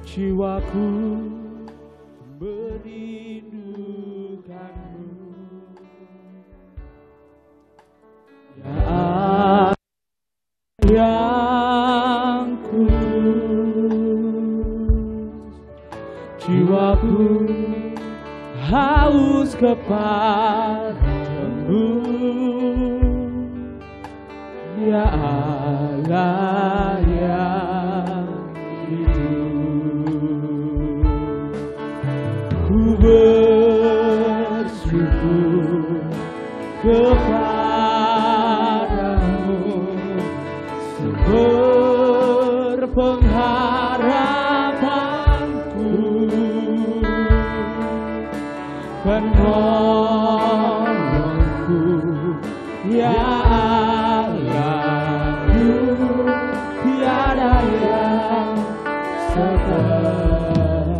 Jiwaku merindukanmu, ya sayangku. Jiwaku haus kepadamu, ya Allah yang hidup. Ku bersyukur kepadamu, sumber pengharapanku, penolongku, ya Allahku, tiada yang sepertimu.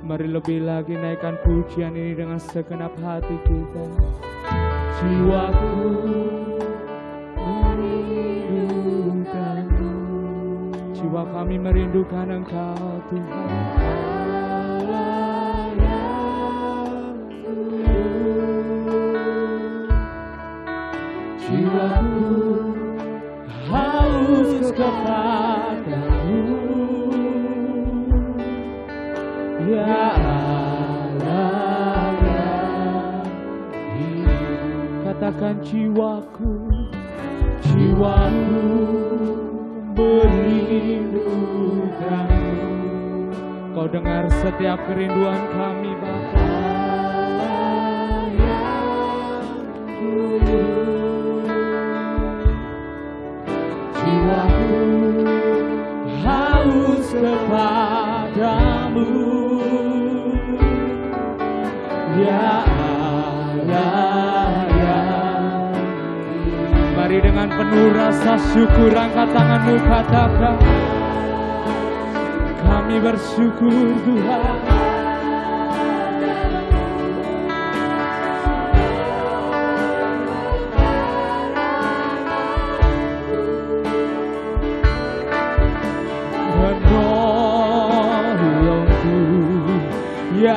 Mari lebih lagi naikkan pujian ini dengan segenap hati kita. Jiwaku merindukanmu, jiwa kami merindukan Engkau Tuhan. Jiwaku haus kepadamu, ya Allah yang hidup. Katakan jiwaku, jiwaku merindukanmu. Kau dengar setiap kerinduan kami Bapa. Jiwaku haus kepadamu, ya Allah yang hidup. Mari dengan penuh rasa syukur angkat tanganmu, katakan kami bersyukur Tuhan. Ya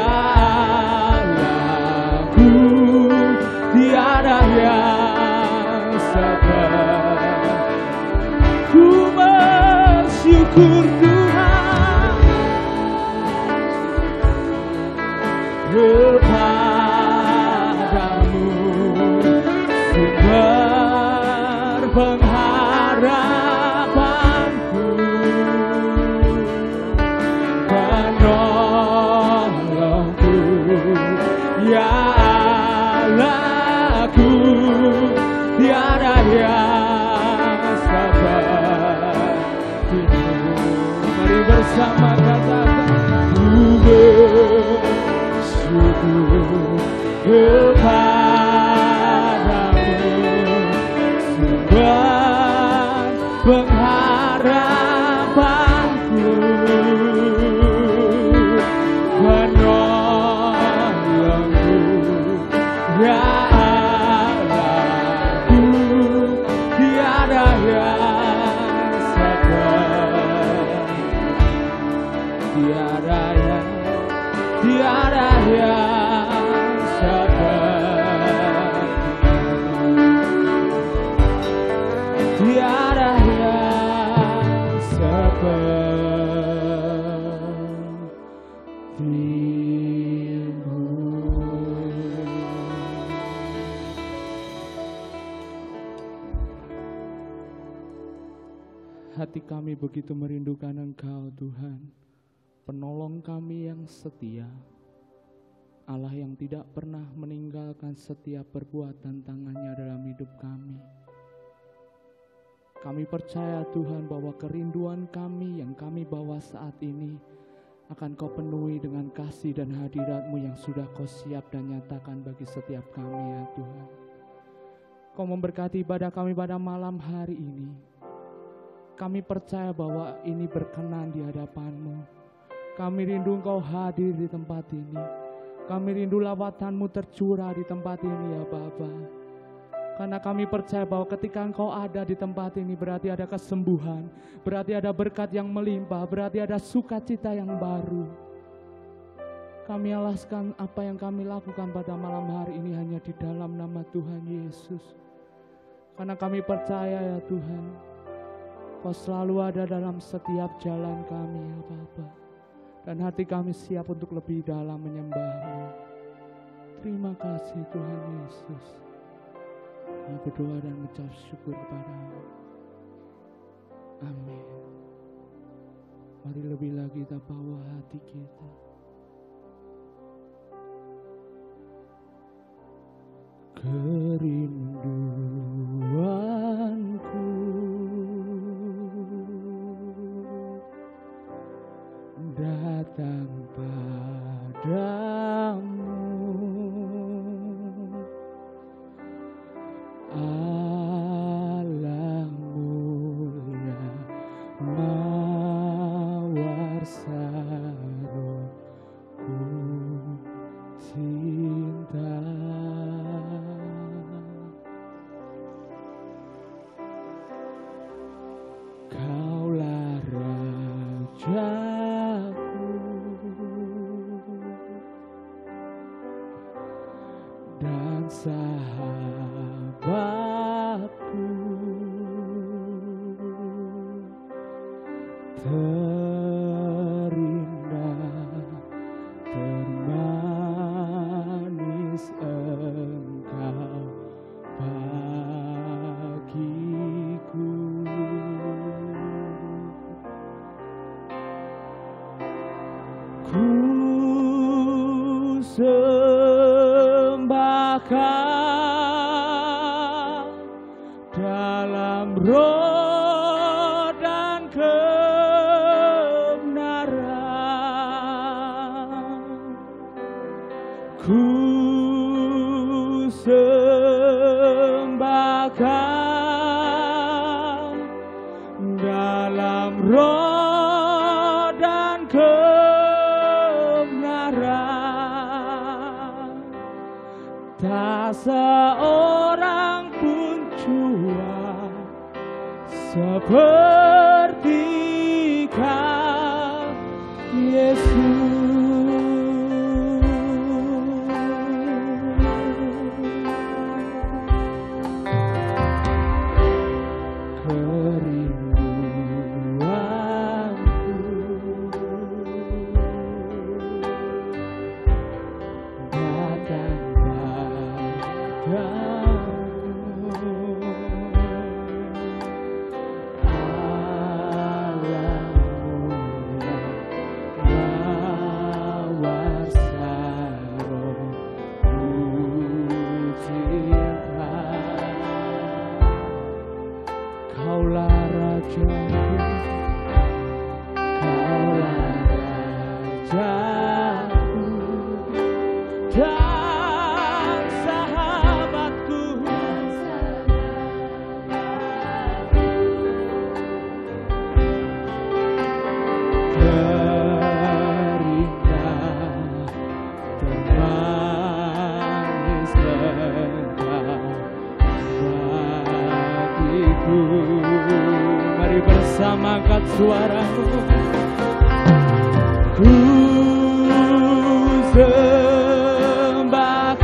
Allahku, tiada yang seperti. Ku bersyukur Tuhan kepadamu, sumber pengharapanku, ya Allahku, tiada yang sepertimu. Mari bersama katakan, ku bersyukur kepadamu, sumber pengharapanku, ya Allahku, tiada yang seperti, tiada yang seperti, tiada yang seperti. Hati kami begitu merindukan Engkau Tuhan, penolong kami yang setia, Allah yang tidak pernah meninggalkan setiap perbuatan tangannya dalam hidup kami. Kami percaya Tuhan bahwa kerinduan kami yang kami bawa saat ini akan Kau penuhi dengan kasih dan hadirat-Mu yang sudah Kau siap dan nyatakan bagi setiap kami ya Tuhan. Kau memberkati ibadah kami pada malam hari ini. Kami percaya bahwa ini berkenan di hadapan-Mu. Kami rindu Engkau hadir di tempat ini. Kami rindu lawatan-Mu tercurah di tempat ini ya Bapa. Karena kami percaya bahwa ketika Engkau ada di tempat ini berarti ada kesembuhan, berarti ada berkat yang melimpah, berarti ada sukacita yang baru. Kami alaskan apa yang kami lakukan pada malam hari ini hanya di dalam nama Tuhan Yesus. Karena kami percaya ya Tuhan, Kau selalu ada dalam setiap jalan kami ya Bapa. Dan hati kami siap untuk lebih dalam menyembah-Mu. Terima kasih Tuhan Yesus. Kami berdoa dan mengucap syukur kepada-Mu. Amin. Mari lebih lagi kita bawa hati kita. Kerinduanku datang padamu, Allah mulia mawar saroku cinta. Kaulah Rajaku dan sahabatku, terindah, termanis Engkau bagiku. Ku sembahkan dalam roh dan kebenaran. Ku sembahkan dalam roh dan kebenaran. Tak seorang pun jua seperti Kau Yesus. Mari bersama angkat suaramu. Ku sembahkan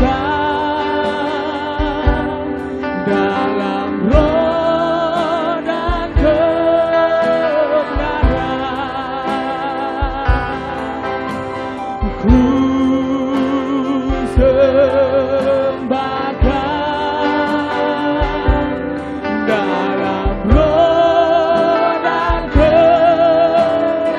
dalam roh dan kebenaran. Ku sembahkan dalam roh dan kebenaran.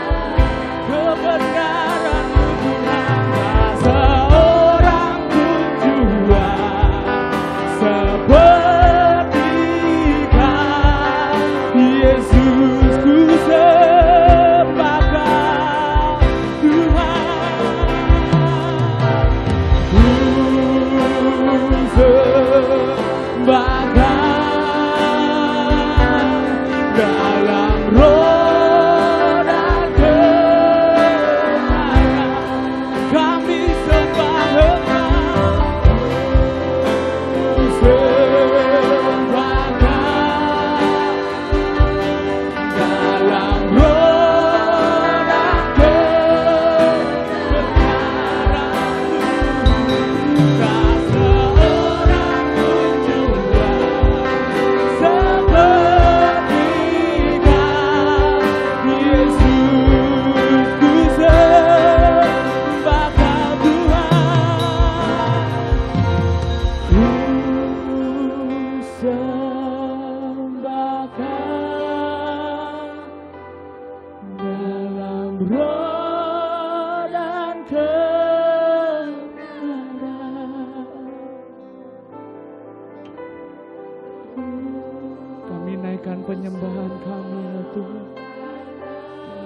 penyembahan kami ya Tuhan.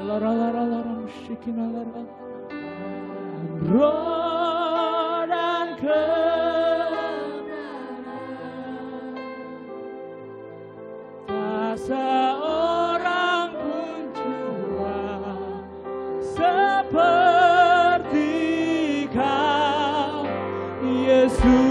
Lara-lara-lara musyikin-lara. Roh dan kebenaran, tak seorang pun jua seperti Kau, Yesus.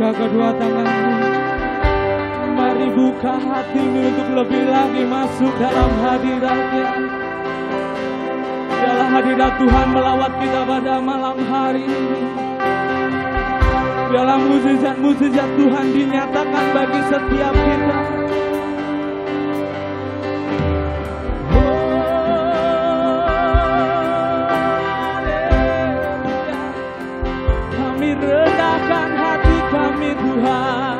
Kedua tanganmu, mari buka hatimu untuk lebih lagi masuk dalam hadirat-Nya. Biarlah hadirat Tuhan melawat kita pada malam hari ini. Biarlah mukjizat-mukjizat Tuhan dinyatakan bagi setiap kita. Kami rendahkan hati kami Tuhan.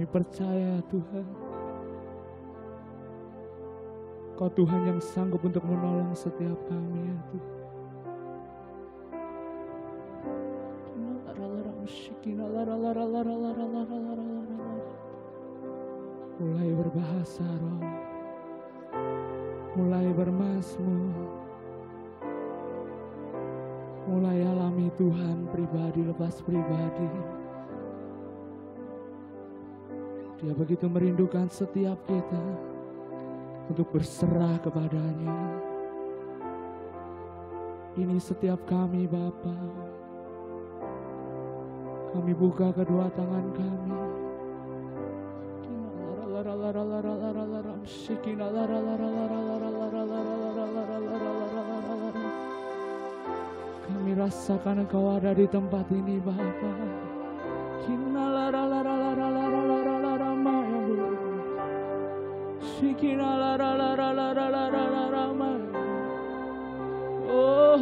percaya Tuhan, Kau Tuhan yang sanggup untuk menolong setiap kami ya Tuhan. Mulai berbahasa roh, mulai bermazmur, mulai alami Tuhan pribadi lepas pribadi. Dia begitu merindukan setiap kita untuk berserah kepadanya. Ini setiap kami Bapa. Kami buka kedua tangan kami. Kami rasakan Engkau ada di tempat ini Bapa. Oh,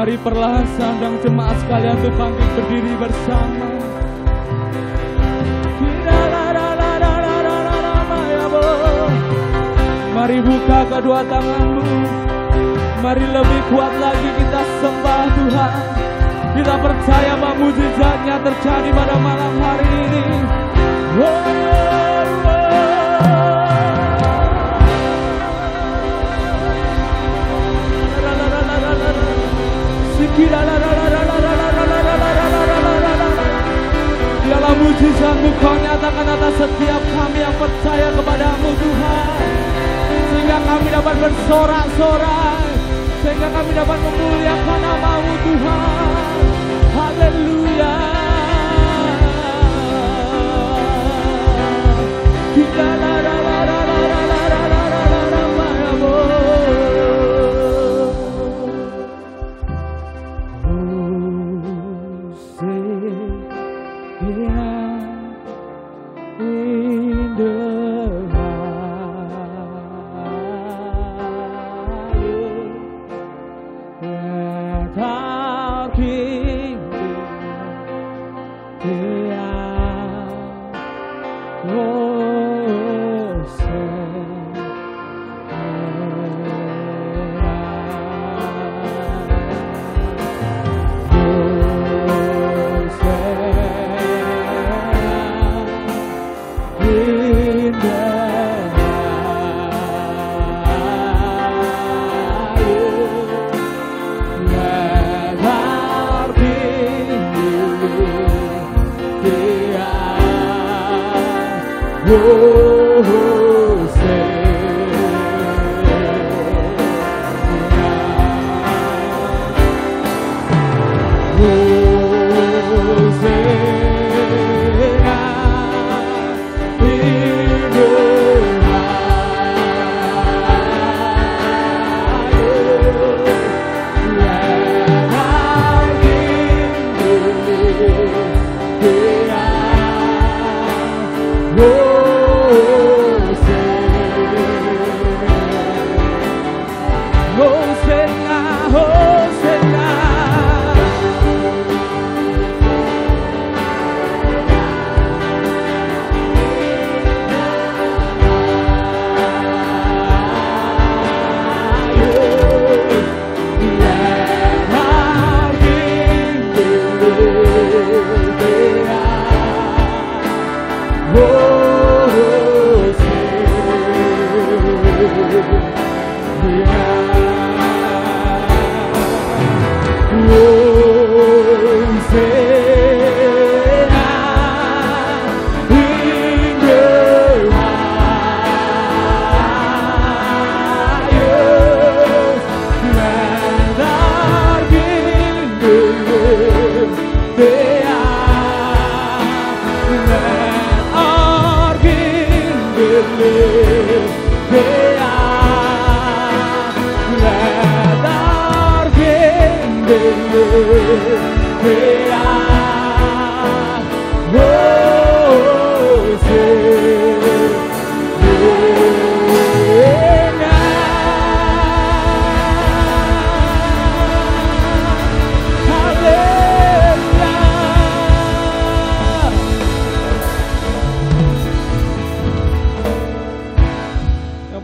Mari perlahan sedang jemaat sekalian untuk bangkit berdiri bersama. Mari buka kedua tanganmu. Mari lebih kuat lagi kita sembah Tuhan. Kita percaya bahwa mujizatnya terjadi pada malam hari ini. Dialah mujizat-Mu Kau nyatakan atas setiap kami yang percaya kepadamu Tuhan, sehingga kami dapat bersorak-sorai, sehingga kami dapat memuliakan nama-Mu Tuhan. Haleluya.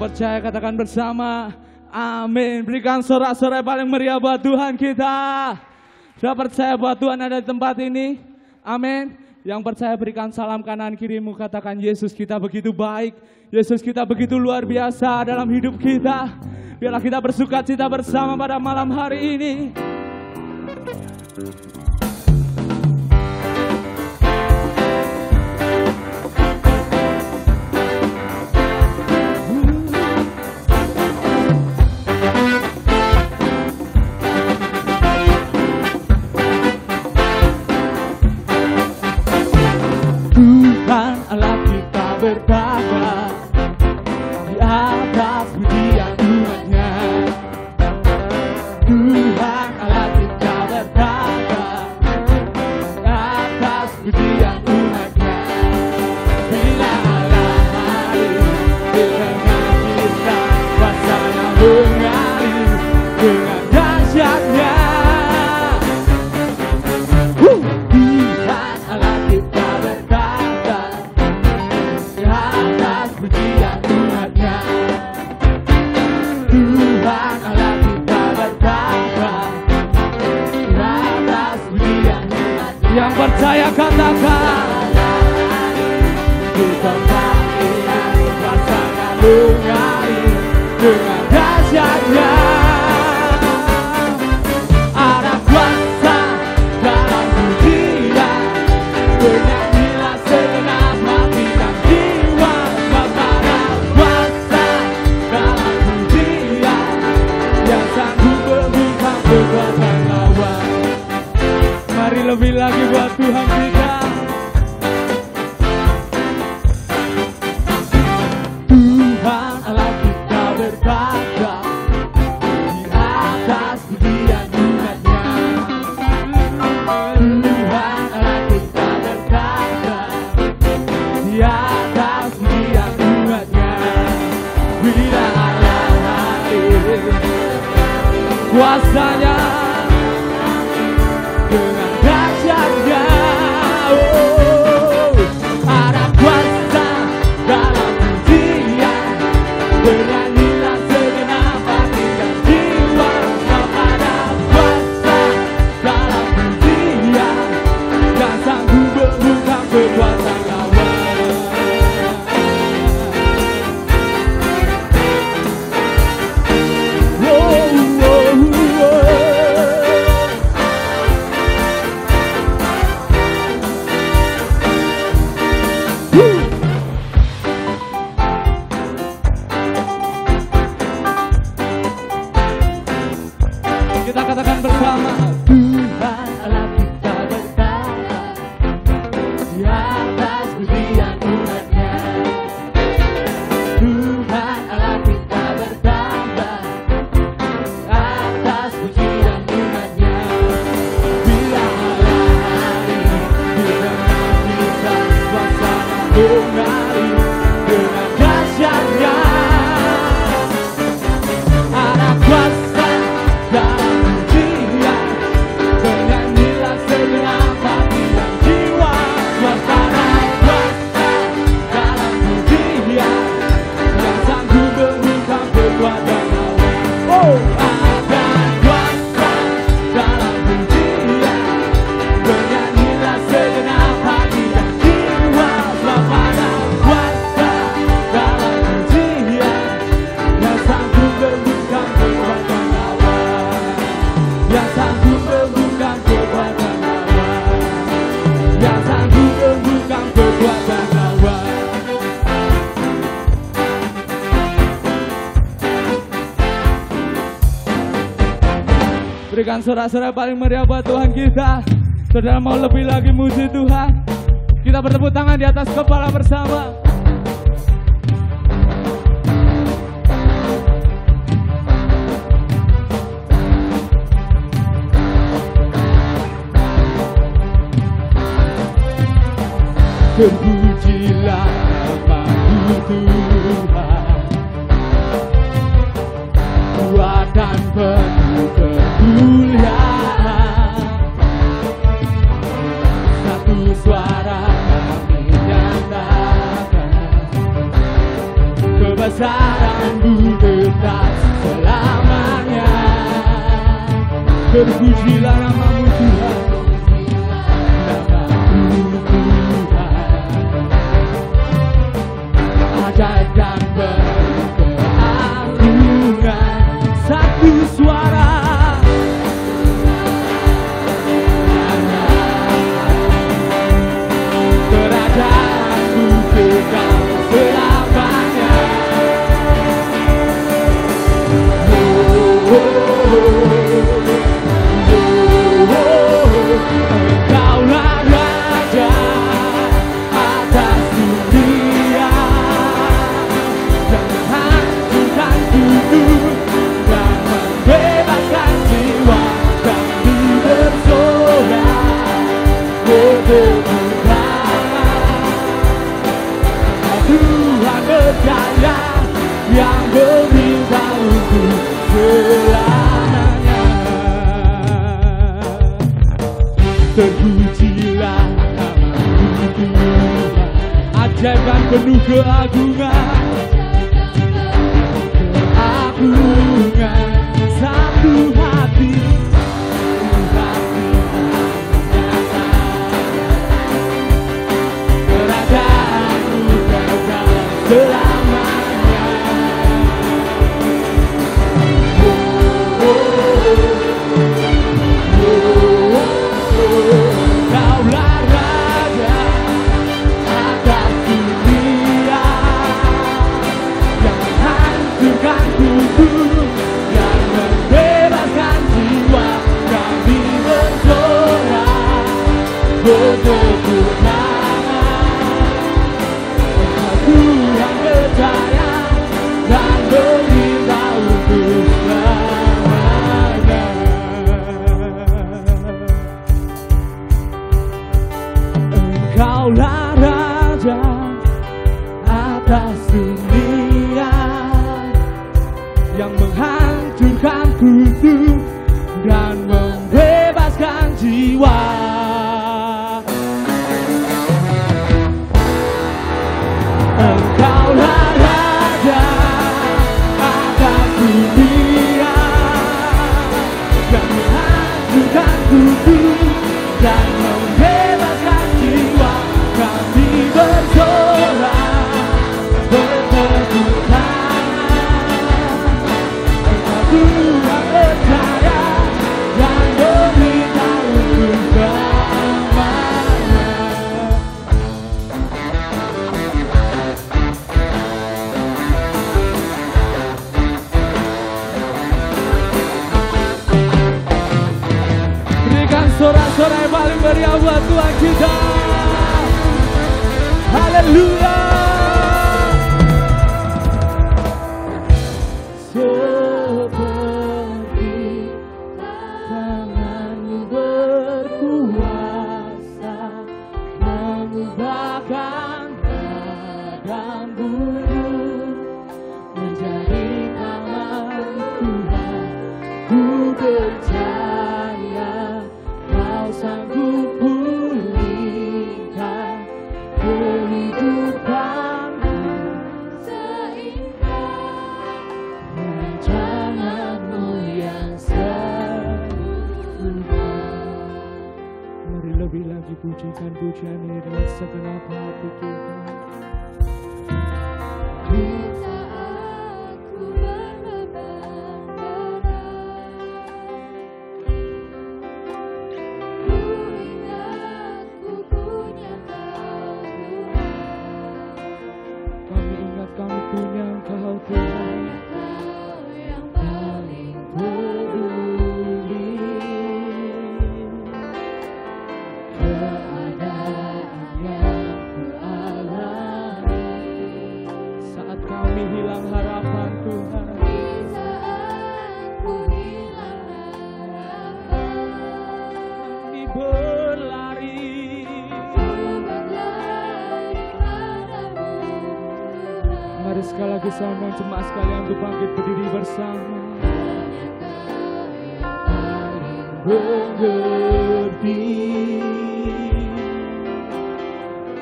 Percaya katakan bersama, amin. Berikan sorak-sorai paling meriah buat Tuhan kita. Sudah percaya buat Tuhan ada di tempat ini? Amin. Yang percaya berikan salam kanan kirimu, katakan Yesus kita begitu baik, Yesus kita begitu luar biasa dalam hidup kita. Biarlah kita bersuka cita bersama pada malam hari ini. Yang percaya katakan, kita menyanyi pasangan lungai dengan dahsyatnya. Ada kuasa dalam pujian, bernyanyilah segenap hati dan jiwa. Ada kuasa dalam pujian, yang sanggup membungkam kekuatan lawan. Mari lebih lagi buat Tuhan kita. Tuhan Allah kita bertata di atas pujian umatnya. Tuhan Allah kita bertata di atas pujian umatnya. Bila Allah hadir, kuasanya dengan dahsyatnya, ada kuasa dalam pujian, bernyanyilah segenap hati dan jiwa. Ada kuasa dalam pujian, yang sanggup membungkam kekuatan lawan. Kita katakan bersama, Tuhan Allah kita bertata di Berikan sorak-sorai paling meriah buat Tuhan kita. Saudara mau lebih lagi muji Tuhan, kita bertepuk tangan di atas kepala bersama. Terpujilah nama-Mu Tuhan, kuat dan penuh kemuliaan. Satu suara kami nyatakan, kebesaran-Mu tetap selamanya. Terpujilah nama-Mu Tuhan, ajaib dan berkeagungan. Satu suara, kerajaan-Mu kekal selamanya. Engkaulah Raja atas dunia, yang menghancurkan tubuh dan membebaskan jiwa. Kami bersorak berkemuliaan. Tuhan berjaya yang berintah untuk selamanya. Terpujilah nama-Mu Tuhan, ajaib dan penuh keagungan. Keagungan, satu hati, kerajaan-Mu kekal selamanya. Kaulah Raja atas dunia, yang menghancurkan tubuh dan membebaskan jiwa. Kami bersorak bertepuk tangan. Tuhan berjaya dan berintah untuk selamanya. Engkaulah Raja atas dunia, yang menghancurkan kutu dan membebaskan jiwa. Engkaulah Raja atas dunia, yang menghancurkan kutu dan membebaskan jiwa. Kami bersorak bertepuk tangan. Tuhan berjaya dan berintah untuk selamanya. Berikan sorak-sorai paling meriah buat Tuhan kita. Haleluya. Seperti tangan-Mu berkuasa, mengubahkan padang gurun menjadi taman Tuhan. Ku percaya Kau sanggup pulihkan kehidupanku, seindah rencana-Mu yang sempurna. Mari lebih lagi pujikan pujian ini dengan segenap hati kita. Kami punya Engkau Tuhan yang paling peduli. Mari sekali lagi saya undang jemaat sekalian untuk bangkit berdiri bersama. Mengerti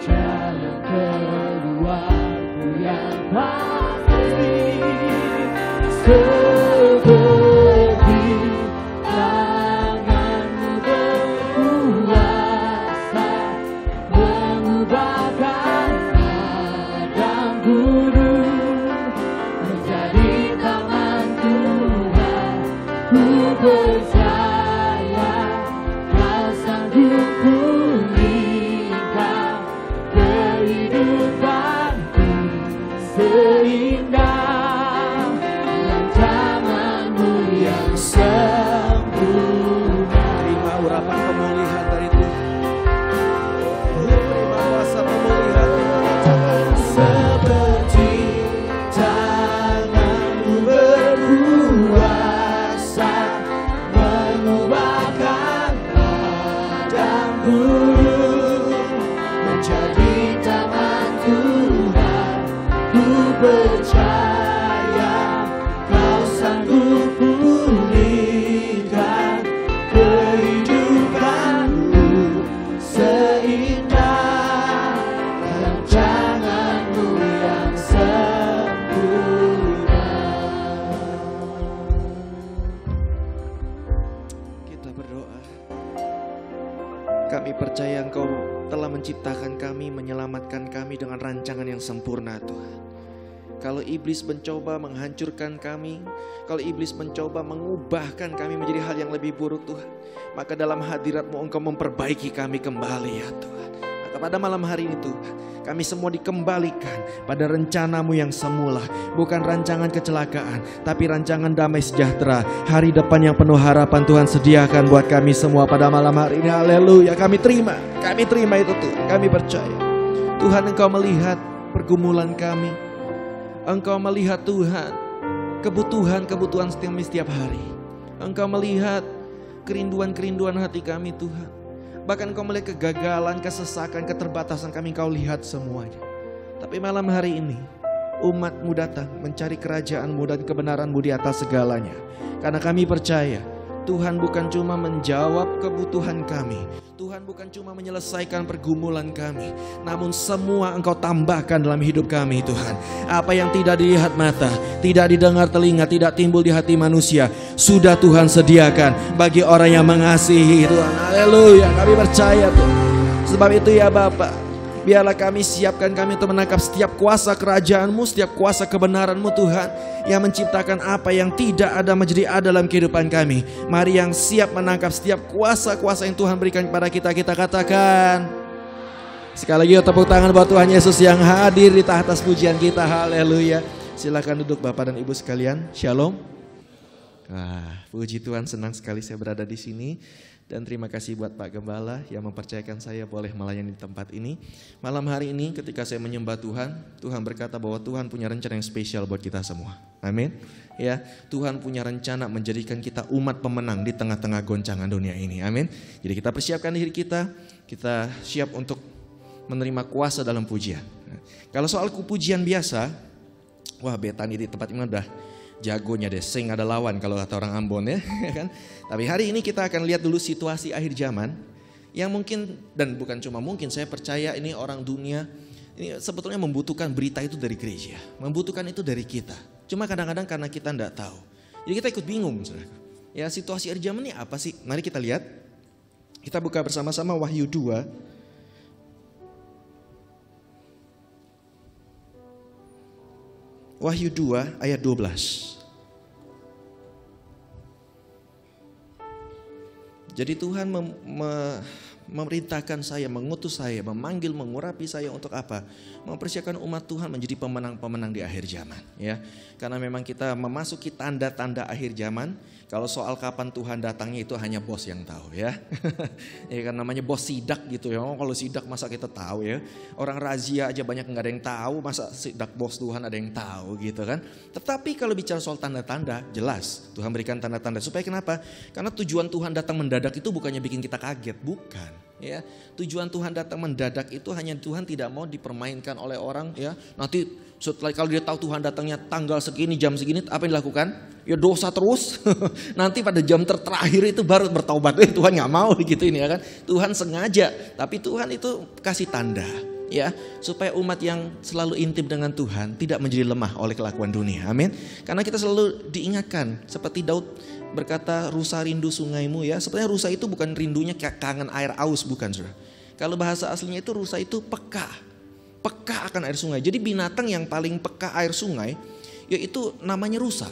jalan keluarku yang pasti, seperti tanganmu berkuasa mengubahkan padang gurun menjadi taman Tuhan. Ku percaya Kau sanggup pulihkan kehidupanku seindah rancanganmu yang sempurna. Terima urapan pemulihan dari Tuhan. Terima kuasa pemulihan. Seperti tanganmu berkuasa mengubahkan padang gurun menjadi taman Tuhan. Ku percaya Kau sanggup pulihkan kehidupanku seindah rancanganmu yang sempurna. Kita berdoa. Kami percaya Engkau telah menciptakan kami, menyelamatkan kami dengan rancangan yang sempurna Tuhan. Kalau iblis mencoba menghancurkan kami, kalau iblis mencoba mengubahkan kami menjadi hal yang lebih buruk Tuhan, maka dalam hadirat-Mu Engkau memperbaiki kami kembali ya Tuhan. Maka pada malam hari ini Tuhan, kami semua dikembalikan pada rencana-Mu yang semula. Bukan rancangan kecelakaan, tapi rancangan damai sejahtera. Hari depan yang penuh harapan Tuhan sediakan buat kami semua pada malam hari ini. Haleluya, kami terima itu Tuhan. Kami percaya Tuhan Engkau melihat pergumulan kami. Engkau melihat Tuhan kebutuhan setiap hari. Engkau melihat kerinduan hati kami Tuhan. Bahkan Engkau melihat kegagalan, kesesakan, keterbatasan kami, Engkau lihat semuanya. Tapi malam hari ini umat-Mu datang mencari kerajaan-Mu dan kebenaran-Mu di atas segalanya. Karena kami percaya Tuhan bukan cuma menjawab kebutuhan kami, Tuhan bukan cuma menyelesaikan pergumulan kami, namun semua Engkau tambahkan dalam hidup kami Tuhan. Apa yang tidak dilihat mata, tidak didengar telinga, tidak timbul di hati manusia, sudah Tuhan sediakan bagi orang yang mengasihi Tuhan. Haleluya, kami percaya Tuhan. Sebab itu ya Bapa, biarlah kami siapkan kami untuk menangkap setiap kuasa kerajaan-Mu, setiap kuasa kebenaran-Mu Tuhan, yang menciptakan apa yang tidak ada menjadi ada dalam kehidupan kami. Mari yang siap menangkap setiap kuasa-kuasa yang Tuhan berikan kepada kita, kita katakan sekali lagi tepuk tangan buat Tuhan Yesus yang hadir di atas pujian kita. Haleluya. Silakan duduk Bapak dan Ibu sekalian. Shalom. Puji Tuhan, senang sekali saya berada di sini. Dan terima kasih buat Pak Gembala yang mempercayakan saya boleh melayani di tempat ini. Malam hari ini ketika saya menyembah Tuhan, Tuhan berkata bahwa Tuhan punya rencana yang spesial buat kita semua. Amin. Ya, Tuhan punya rencana menjadikan kita umat pemenang di tengah-tengah goncangan dunia ini. Amin. Jadi kita persiapkan diri kita siap untuk menerima kuasa dalam pujian. Kalau soal pujian biasa, wah Betani di tempat ini udah jagonya deh, sing ada lawan kalau kata orang Ambon ya, kan? Tapi hari ini kita akan lihat dulu situasi akhir zaman yang mungkin, dan bukan cuma mungkin, saya percaya ini orang dunia ini sebetulnya membutuhkan berita itu dari gereja, membutuhkan itu dari kita. Cuma kadang-kadang karena kita enggak tahu, jadi kita ikut bingung. Ya, situasi akhir zaman ini apa sih? Mari kita lihat. Kita buka bersama-sama Wahyu 2. Wahyu 2 ayat 12. Jadi Tuhan memerintahkan saya, mengutus saya, memanggil, mengurapi saya untuk apa? Mempersiapkan umat Tuhan menjadi pemenang-pemenang di akhir zaman, ya. Karena memang kita memasuki tanda-tanda akhir zaman. Kalau soal kapan Tuhan datangnya itu hanya bos yang tahu, ya. Ya kan namanya bos sidak gitu ya. Kalau sidak masa kita tahu ya. Orang razia aja banyak nggak ada yang tahu, masa sidak bos Tuhan ada yang tahu gitu kan. Tetapi kalau bicara soal tanda-tanda, jelas Tuhan berikan tanda-tanda. Supaya kenapa? Karena tujuan Tuhan datang mendadak itu bukannya bikin kita kaget, bukan. Ya, tujuan Tuhan datang mendadak itu hanya Tuhan tidak mau dipermainkan oleh orang ya. Nanti setelah kalau dia tahu Tuhan datangnya tanggal segini, jam segini, apa yang dilakukan? Ya dosa terus. Nanti pada jam terakhir itu baru bertaubat. Tuhan nggak mau gitu ini ya kan. Tuhan sengaja, tapi Tuhan itu kasih tanda ya, supaya umat yang selalu intim dengan Tuhan tidak menjadi lemah oleh kelakuan dunia. Amin. Karena kita selalu diingatkan seperti Daud berkata, rusa rindu sungaimu ya. Sebenarnya rusa itu bukan rindunya kangen air aus, bukan saudara. Kalau bahasa aslinya itu rusa itu peka akan air sungai. Jadi binatang yang paling peka air sungai yaitu namanya rusa.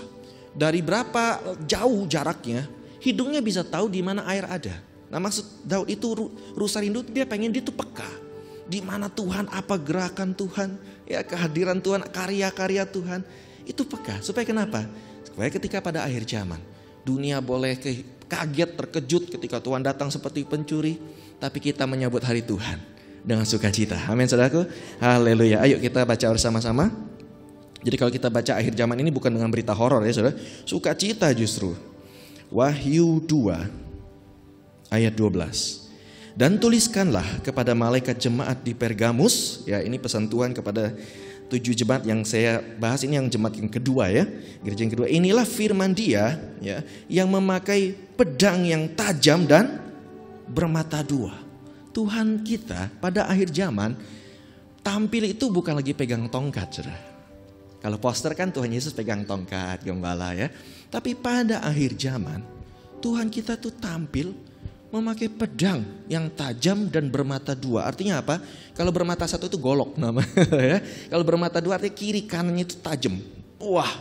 Dari berapa jauh jaraknya, hidungnya bisa tahu di mana air ada. Nah maksud Daud itu rusa rindu, dia pengen dia tuh peka. Di mana Tuhan, apa gerakan Tuhan, ya kehadiran Tuhan, karya-karya Tuhan, itu peka. Supaya kenapa? Supaya ketika pada akhir zaman dunia boleh kaget, terkejut ketika Tuhan datang seperti pencuri, tapi kita menyambut hari Tuhan dengan sukacita. Amin saudaraku. Haleluya. Ayo kita baca bersama-sama. Jadi kalau kita baca akhir zaman ini bukan dengan berita horor ya saudara, sukacita justru. Wahyu 2 ayat 12. Dan tuliskanlah kepada malaikat jemaat di Pergamus, ya ini pesan Tuhan kepada 7 jemaat yang saya bahas ini, yang jemaat yang kedua ya, gereja yang kedua. Inilah firman Dia ya, yang memakai pedang yang tajam dan bermata dua. Tuhan kita pada akhir zaman tampil itu bukan lagi pegang tongkat, saudara. Kalau poster kan Tuhan Yesus pegang tongkat, gembala ya. Tapi pada akhir zaman Tuhan kita tuh tampil memakai pedang yang tajam dan bermata dua. Artinya apa? Kalau bermata satu itu golok namanya ya. Kalau bermata dua artinya kiri kanannya itu tajam. Wah,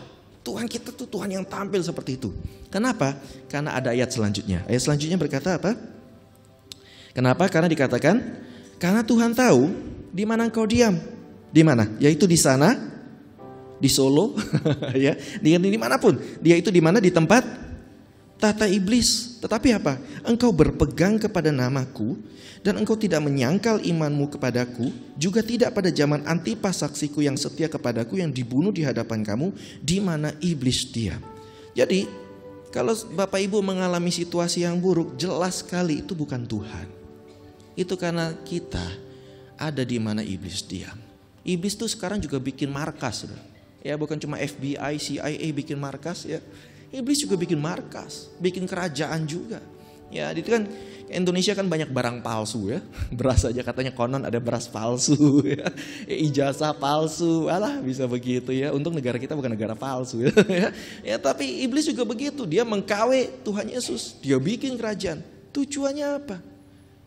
Tuhan kita tuh Tuhan yang tampil seperti itu. Kenapa? Karena ada ayat selanjutnya. Ayat selanjutnya berkata apa? Kenapa? Karena dikatakan, karena Tuhan tahu di mana engkau diam. Di mana? Yaitu di sana, di Solo, ya, di manapun. Dia itu di mana? Di tempat tata iblis. Tetapi apa? Engkau berpegang kepada namaku dan engkau tidak menyangkal imanmu kepadaku, juga tidak pada zaman Antipas saksiku yang setia kepadaku, yang dibunuh di hadapan kamu, di mana iblis diam. Jadi kalau Bapak Ibu mengalami situasi yang buruk, jelas sekali itu bukan Tuhan. Itu karena kita ada di mana iblis diam. Iblis tuh sekarang juga bikin markas, ya, bukan cuma FBI, CIA bikin markas ya. Iblis juga bikin markas, bikin kerajaan juga. Ya, itu kan Indonesia kan banyak barang palsu ya. Beras aja katanya konon ada beras palsu ya. Ijazah palsu. Alah, bisa begitu ya. Untung negara kita bukan negara palsu ya. Ya, tapi iblis juga begitu. Dia mengkawe Tuhan Yesus. Dia bikin kerajaan. Tujuannya apa?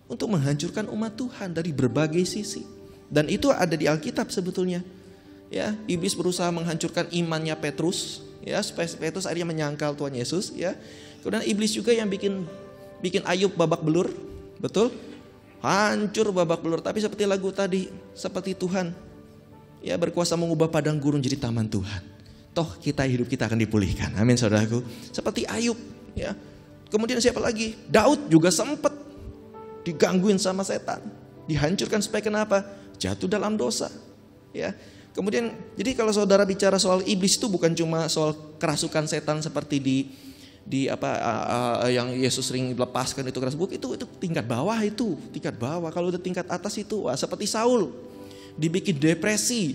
Untuk menghancurkan umat Tuhan dari berbagai sisi. Dan itu ada di Alkitab sebetulnya. Ya, iblis berusaha menghancurkan imannya Petrus. Ya, supaya Petrus akhirnya menyangkal Tuhan Yesus ya. Kemudian iblis juga yang bikin Ayub babak belur, betul? Hancur babak belur. Tapi seperti lagu tadi, seperti Tuhan ya berkuasa mengubah padang gurun jadi taman Tuhan. Toh hidup kita akan dipulihkan. Amin saudaraku. Seperti Ayub ya. Kemudian siapa lagi? Daud juga sempat digangguin sama setan, dihancurkan supaya kenapa? Jatuh dalam dosa ya. Kemudian jadi kalau saudara bicara soal iblis itu bukan cuma soal kerasukan setan seperti di yang Yesus sering lepaskan itu keras, itu tingkat bawah, itu tingkat bawah. Kalau udah tingkat atas itu seperti Saul dibikin depresi,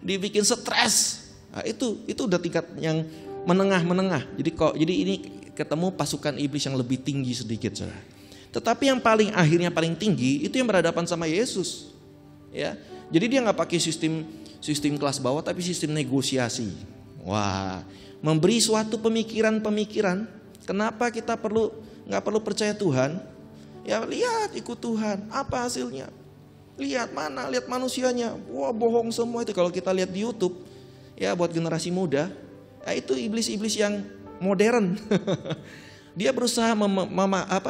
dibikin stres. Nah, itu udah tingkat yang menengah. Jadi ini ketemu pasukan iblis yang lebih tinggi sedikit, saudara. Tetapi yang akhirnya paling tinggi itu yang berhadapan sama Yesus. Ya. Jadi dia nggak pakai sistem kelas bawah, tapi sistem negosiasi. Wah, memberi suatu pemikiran. Kenapa kita nggak perlu percaya Tuhan? Ya lihat, ikut Tuhan. Apa hasilnya? Lihat manusianya. Wah, bohong semua itu. Kalau kita lihat di YouTube, ya buat generasi muda, ya itu iblis-iblis yang modern. Dia berusaha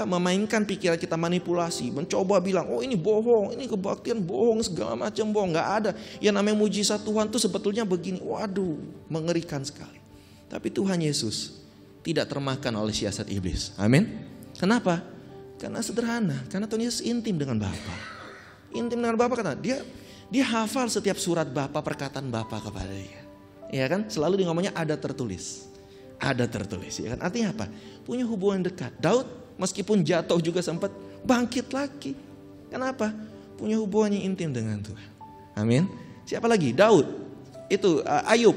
memainkan pikiran kita, manipulasi, mencoba bilang, oh ini bohong, ini kebaktian bohong, segala macam bohong, nggak ada. Yang namanya mujizat Tuhan tuh sebetulnya begini, waduh, mengerikan sekali. Tapi Tuhan Yesus tidak termakan oleh siasat iblis. Amin. Kenapa? Karena sederhana, karena Tuhan Yesus intim dengan Bapa. Intim dengan Bapa karena dia hafal setiap surat Bapa, perkataan Bapa kepada dia. Ya kan? Selalu dia ngomongnya ada tertulis. Ada tertulis ya kan. Artinya apa? Punya hubungan dekat. Daud meskipun jatuh juga sempat, bangkit lagi. Kenapa? Punya hubungan yang intim dengan Tuhan. Amin. Siapa lagi? Daud. Itu Ayub.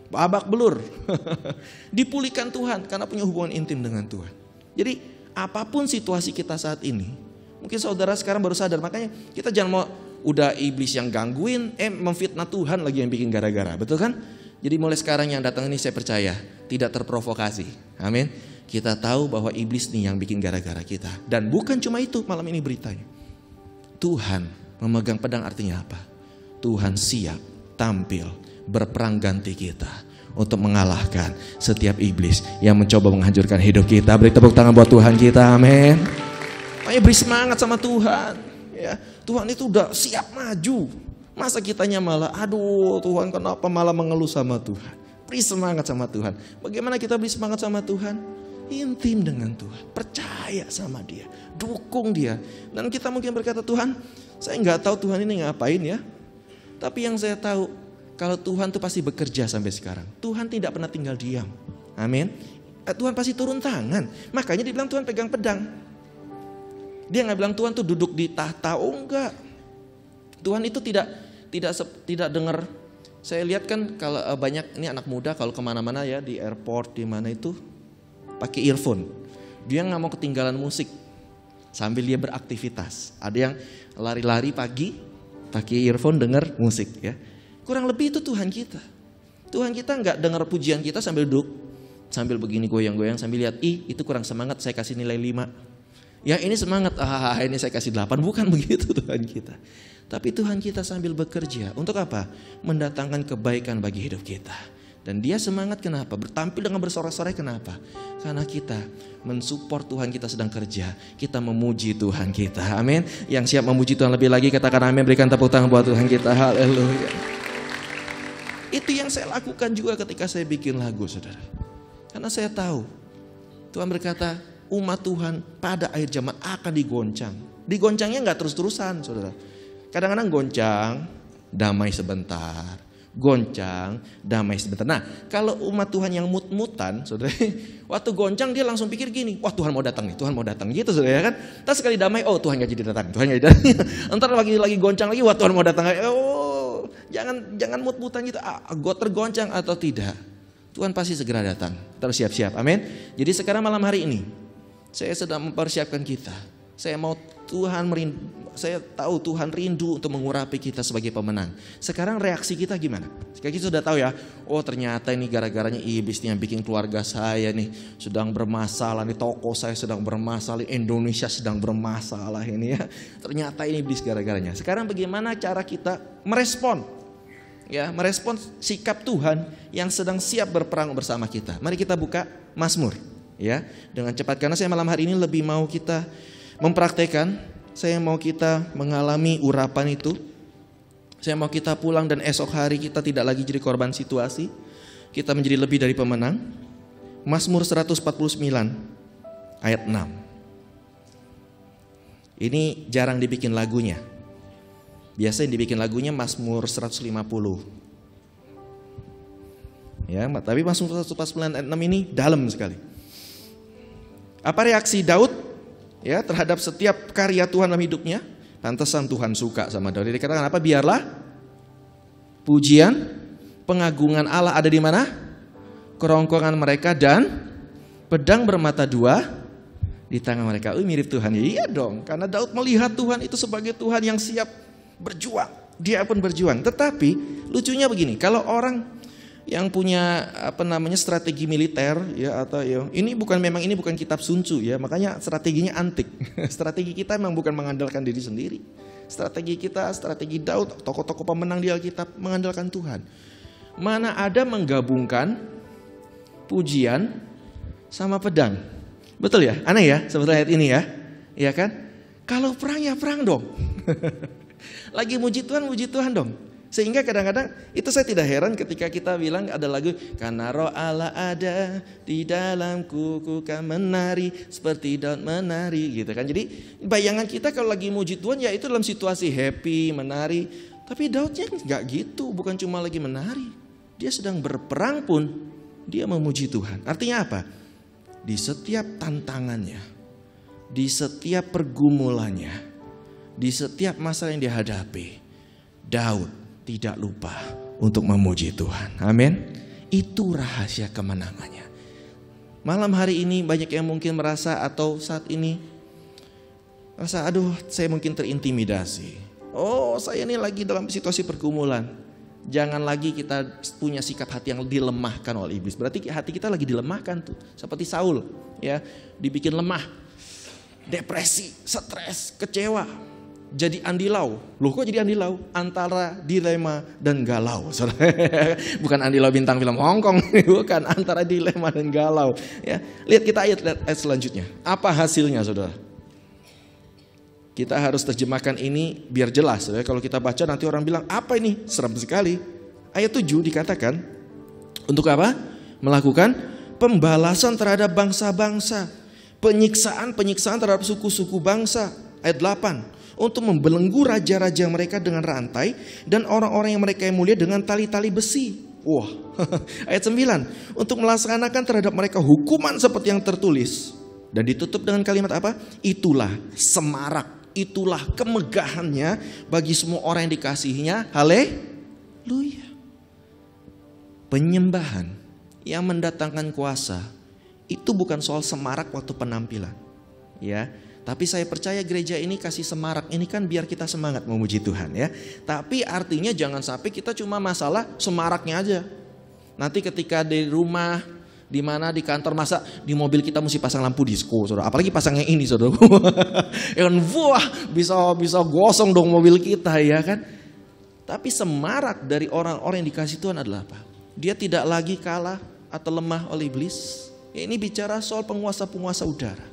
Babak belur. Dipulihkan Tuhan karena punya hubungan intim dengan Tuhan. Jadi apapun situasi kita saat ini, mungkin saudara sekarang baru sadar, makanya kita jangan mau udah iblis yang gangguin, memfitnah Tuhan lagi yang bikin gara-gara, betul kan? Jadi mulai sekarang yang datang ini saya percaya tidak terprovokasi. Amin. Kita tahu bahwa iblis nih yang bikin gara-gara kita. Dan bukan cuma itu malam ini beritanya. Tuhan memegang pedang artinya apa? Tuhan siap tampil berperang ganti kita untuk mengalahkan setiap iblis yang mencoba menghancurkan hidup kita. Beri tepuk tangan buat Tuhan kita, amin. Makanya beri semangat sama Tuhan. Ya, Tuhan itu udah siap maju. Masa kitanya malah, aduh Tuhan kenapa malah mengeluh sama Tuhan. Beri semangat sama Tuhan. Bagaimana kita beri semangat sama Tuhan? Intim dengan Tuhan, percaya sama Dia, dukung Dia. Dan kita mungkin berkata, Tuhan saya nggak tahu Tuhan ini ngapain ya. Tapi yang saya tahu, kalau Tuhan tuh pasti bekerja sampai sekarang. Tuhan tidak pernah tinggal diam. Amin. Tuhan pasti turun tangan. Makanya dibilang Tuhan pegang pedang. Dia nggak bilang Tuhan tuh duduk di tahta. Oh enggak. Tuhan itu tidak dengar. Saya lihat kan kalau banyak ini anak muda kalau kemana-mana ya di airport di mana itu pakai earphone. Dia nggak mau ketinggalan musik sambil dia beraktivitas. Ada yang lari-lari pagi pakai earphone dengar musik ya. Kurang lebih itu Tuhan kita. Tuhan kita nggak dengar pujian kita sambil duduk, sambil begini goyang-goyang, sambil lihat, itu kurang semangat, saya kasih nilai 5. Yang ini semangat, ini saya kasih 8. Bukan begitu Tuhan kita. Tapi Tuhan kita sambil bekerja. Untuk apa? Mendatangkan kebaikan bagi hidup kita. Dan Dia semangat kenapa? Bertampil dengan bersorak-sorai kenapa? Karena kita mensupport Tuhan kita sedang kerja. Kita memuji Tuhan kita. Amin. Yang siap memuji Tuhan lebih lagi katakan amin. Berikan tepuk tangan buat Tuhan kita. Haleluya. Itu yang saya lakukan juga ketika saya bikin lagu, saudara. Karena saya tahu Tuhan berkata umat Tuhan pada akhir zaman akan digoncang. Digoncangnya gak terus-terusan, saudara. Kadang-kadang goncang, damai sebentar. Goncang, damai sebentar. Nah, kalau umat Tuhan yang mut-mutan, saudara, waktu goncang dia langsung pikir gini, wah Tuhan mau datang nih, Tuhan mau datang gitu, saudara ya kan. Terus sekali damai, oh Tuhan gak jadi datang, Tuhan gak jadi datang. Entar lagi goncang lagi, wah Tuhan mau datang. Oh, jangan mut-mutan gitu. Gue tergoncang atau tidak, Tuhan pasti segera datang. Terus siap-siap, amin. Jadi sekarang malam hari ini, saya sedang mempersiapkan kita. Saya mau Tuhan saya tahu Tuhan rindu untuk mengurapi kita sebagai pemenang. Sekarang reaksi kita gimana? Sekarang kita sudah tahu ya, oh ternyata ini gara-garanya iblis nih yang bikin keluarga saya nih sedang bermasalah, nih toko saya sedang bermasalah, Indonesia sedang bermasalah ini ya. Ternyata ini iblis gara-garanya. Sekarang bagaimana cara kita merespon? Ya, merespon sikap Tuhan yang sedang siap berperang bersama kita. Mari kita buka Mazmur ya, dengan cepat karena saya malam hari ini lebih mau kita mempraktekkan, saya mau kita mengalami urapan itu. Saya mau kita pulang dan esok hari kita tidak lagi jadi korban situasi. Kita menjadi lebih dari pemenang. Mazmur 149 ayat 6. Ini jarang dibikin lagunya. Biasanya dibikin lagunya Mazmur 150. Ya, tapi Mazmur 149 ayat 6 ini dalam sekali. Apa reaksi Daud? Ya, terhadap setiap karya Tuhan dalam hidupnya. Pantesan Tuhan suka sama Daud. Dikatakan apa? Biarlah pujian, pengagungan Allah ada di mana? Kerongkongan mereka dan pedang bermata dua di tangan mereka. Mirip Tuhan. Ya, iya dong. Karena Daud melihat Tuhan itu sebagai Tuhan yang siap berjuang. Dia pun berjuang. Tetapi lucunya begini, kalau orang yang punya strategi militer ya atau ya, ini bukan kitab Sun Tzu ya, makanya strateginya antik. Strategi kita memang bukan mengandalkan diri sendiri. Strategi Daud, tokoh-tokoh pemenang di Alkitab mengandalkan Tuhan. Mana ada menggabungkan pujian sama pedang. Betul ya? Aneh ya sebetulnya ayat ini ya. Iya kan? Kalau perang ya perang dong. Lagi muji Tuhan dong. Sehingga kadang-kadang itu saya tidak heran ketika kita bilang ada lagu, karena roh Allah ada di dalamku, ku kan menari seperti Daud menari gitu kan. Jadi bayangan kita kalau lagi muji Tuhan ya itu dalam situasi happy, menari. Tapi Daudnya gak gitu, bukan cuma lagi menari. Dia sedang berperang pun dia memuji Tuhan. Artinya apa? Di setiap tantangannya, di setiap pergumulannya, di setiap masalah yang dihadapi, Daud tidak lupa untuk memuji Tuhan. Amin. Itu rahasia kemenangannya. Malam hari ini banyak yang mungkin merasa atau saat ini merasa, aduh saya mungkin terintimidasi. Oh saya ini lagi dalam situasi pergumulan. Jangan lagi kita punya sikap hati yang dilemahkan oleh iblis. Berarti hati kita lagi dilemahkan tuh. Seperti Saul ya, dibikin lemah, depresi, stres, kecewa, jadi andilau. Loh kok jadi andilau? Antara dilema dan galau. Bukan andilau bintang film Hongkong, bukan, antara dilema dan galau. Ya, lihat kita ayat selanjutnya. Apa hasilnya, saudara? Kita harus terjemahkan ini biar jelas. Ya. Kalau kita baca nanti orang bilang, apa ini? Serem sekali. Ayat 7 dikatakan, untuk apa? Melakukan pembalasan terhadap bangsa-bangsa. Penyiksaan terhadap suku-suku bangsa. Ayat 8. Untuk membelenggu raja-raja mereka dengan rantai. Dan orang-orang yang mereka yang mulia dengan tali-tali besi. Wah. Ayat 9. Untuk melaksanakan terhadap mereka hukuman seperti yang tertulis. Dan ditutup dengan kalimat apa? Itulah semarak. Itulah kemegahannya bagi semua orang yang dikasihinya. Haleluya. Penyembahan yang mendatangkan kuasa itu bukan soal semarak waktu penampilan, ya. Tapi saya percaya gereja ini kasih semarak ini kan biar kita semangat memuji Tuhan, ya. Tapi artinya jangan sampai kita cuma masalah semaraknya aja. Nanti ketika di rumah, di mana di kantor, masa di mobil kita mesti pasang lampu disco, saudara. Apalagi pasang yang ini, saudara. Yang wah bisa gosong dong mobil kita, ya kan. Tapi semarak dari orang-orang yang dikasih Tuhan adalah apa? Dia tidak lagi kalah atau lemah oleh iblis. Ya, ini bicara soal penguasa-penguasa udara.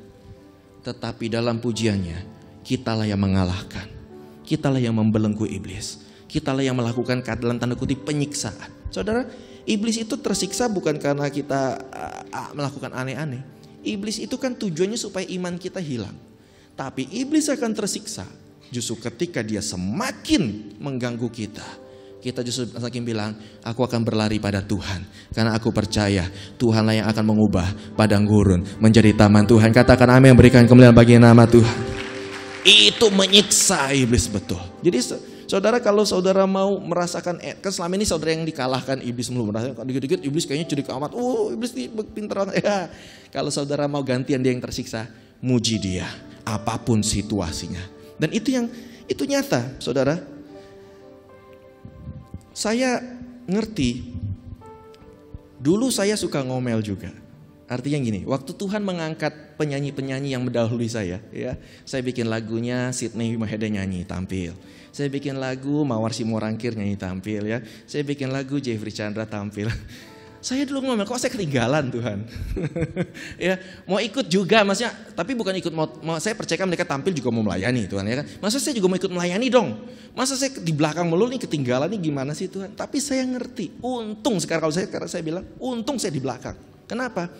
Tetapi dalam pujiannya, kitalah yang mengalahkan. Kitalah yang membelenggu iblis. Kitalah yang melakukan dalam tanda kutip penyiksaan. Saudara, iblis itu tersiksa bukan karena kita melakukan aneh-aneh. Iblis itu kan tujuannya supaya iman kita hilang. Tapi iblis akan tersiksa justru ketika dia semakin mengganggu kita. Kita justru semakin bilang, aku akan berlari pada Tuhan. Karena aku percaya Tuhanlah yang akan mengubah padang gurun menjadi taman Tuhan. Katakan amin, berikan kemuliaan bagi nama Tuhan. Itu menyiksa iblis betul. Jadi saudara, kalau saudara mau merasakan, kan selama ini saudara yang dikalahkan iblis melulu, merasakan dikit-dikit iblis kayaknya jadi amat. Iblis pinter banget. Ya. Kalau saudara mau gantian dia yang tersiksa, muji dia apapun situasinya. Dan itu nyata, saudara. Saya ngerti. Dulu saya suka ngomel juga. Artinya gini, waktu Tuhan mengangkat penyanyi-penyanyi yang mendahului saya, ya, saya bikin lagunya Sydney Maheda nyanyi tampil. Saya bikin lagu Mawar Simorangkir nyanyi tampil, ya. Saya bikin lagu Jeffrey Chandra tampil. Saya dulu ngomel, kok saya ketinggalan Tuhan. Ya, mau ikut juga maksudnya, tapi bukan ikut mau saya percayakan mereka tampil juga mau melayani Tuhan, ya kan. Masa saya juga mau ikut melayani dong. Masa saya di belakang melulu nih ketinggalan nih gimana sih Tuhan? Tapi saya ngerti. Untung sekarang kalau saya bilang, untung saya di belakang. Kenapa?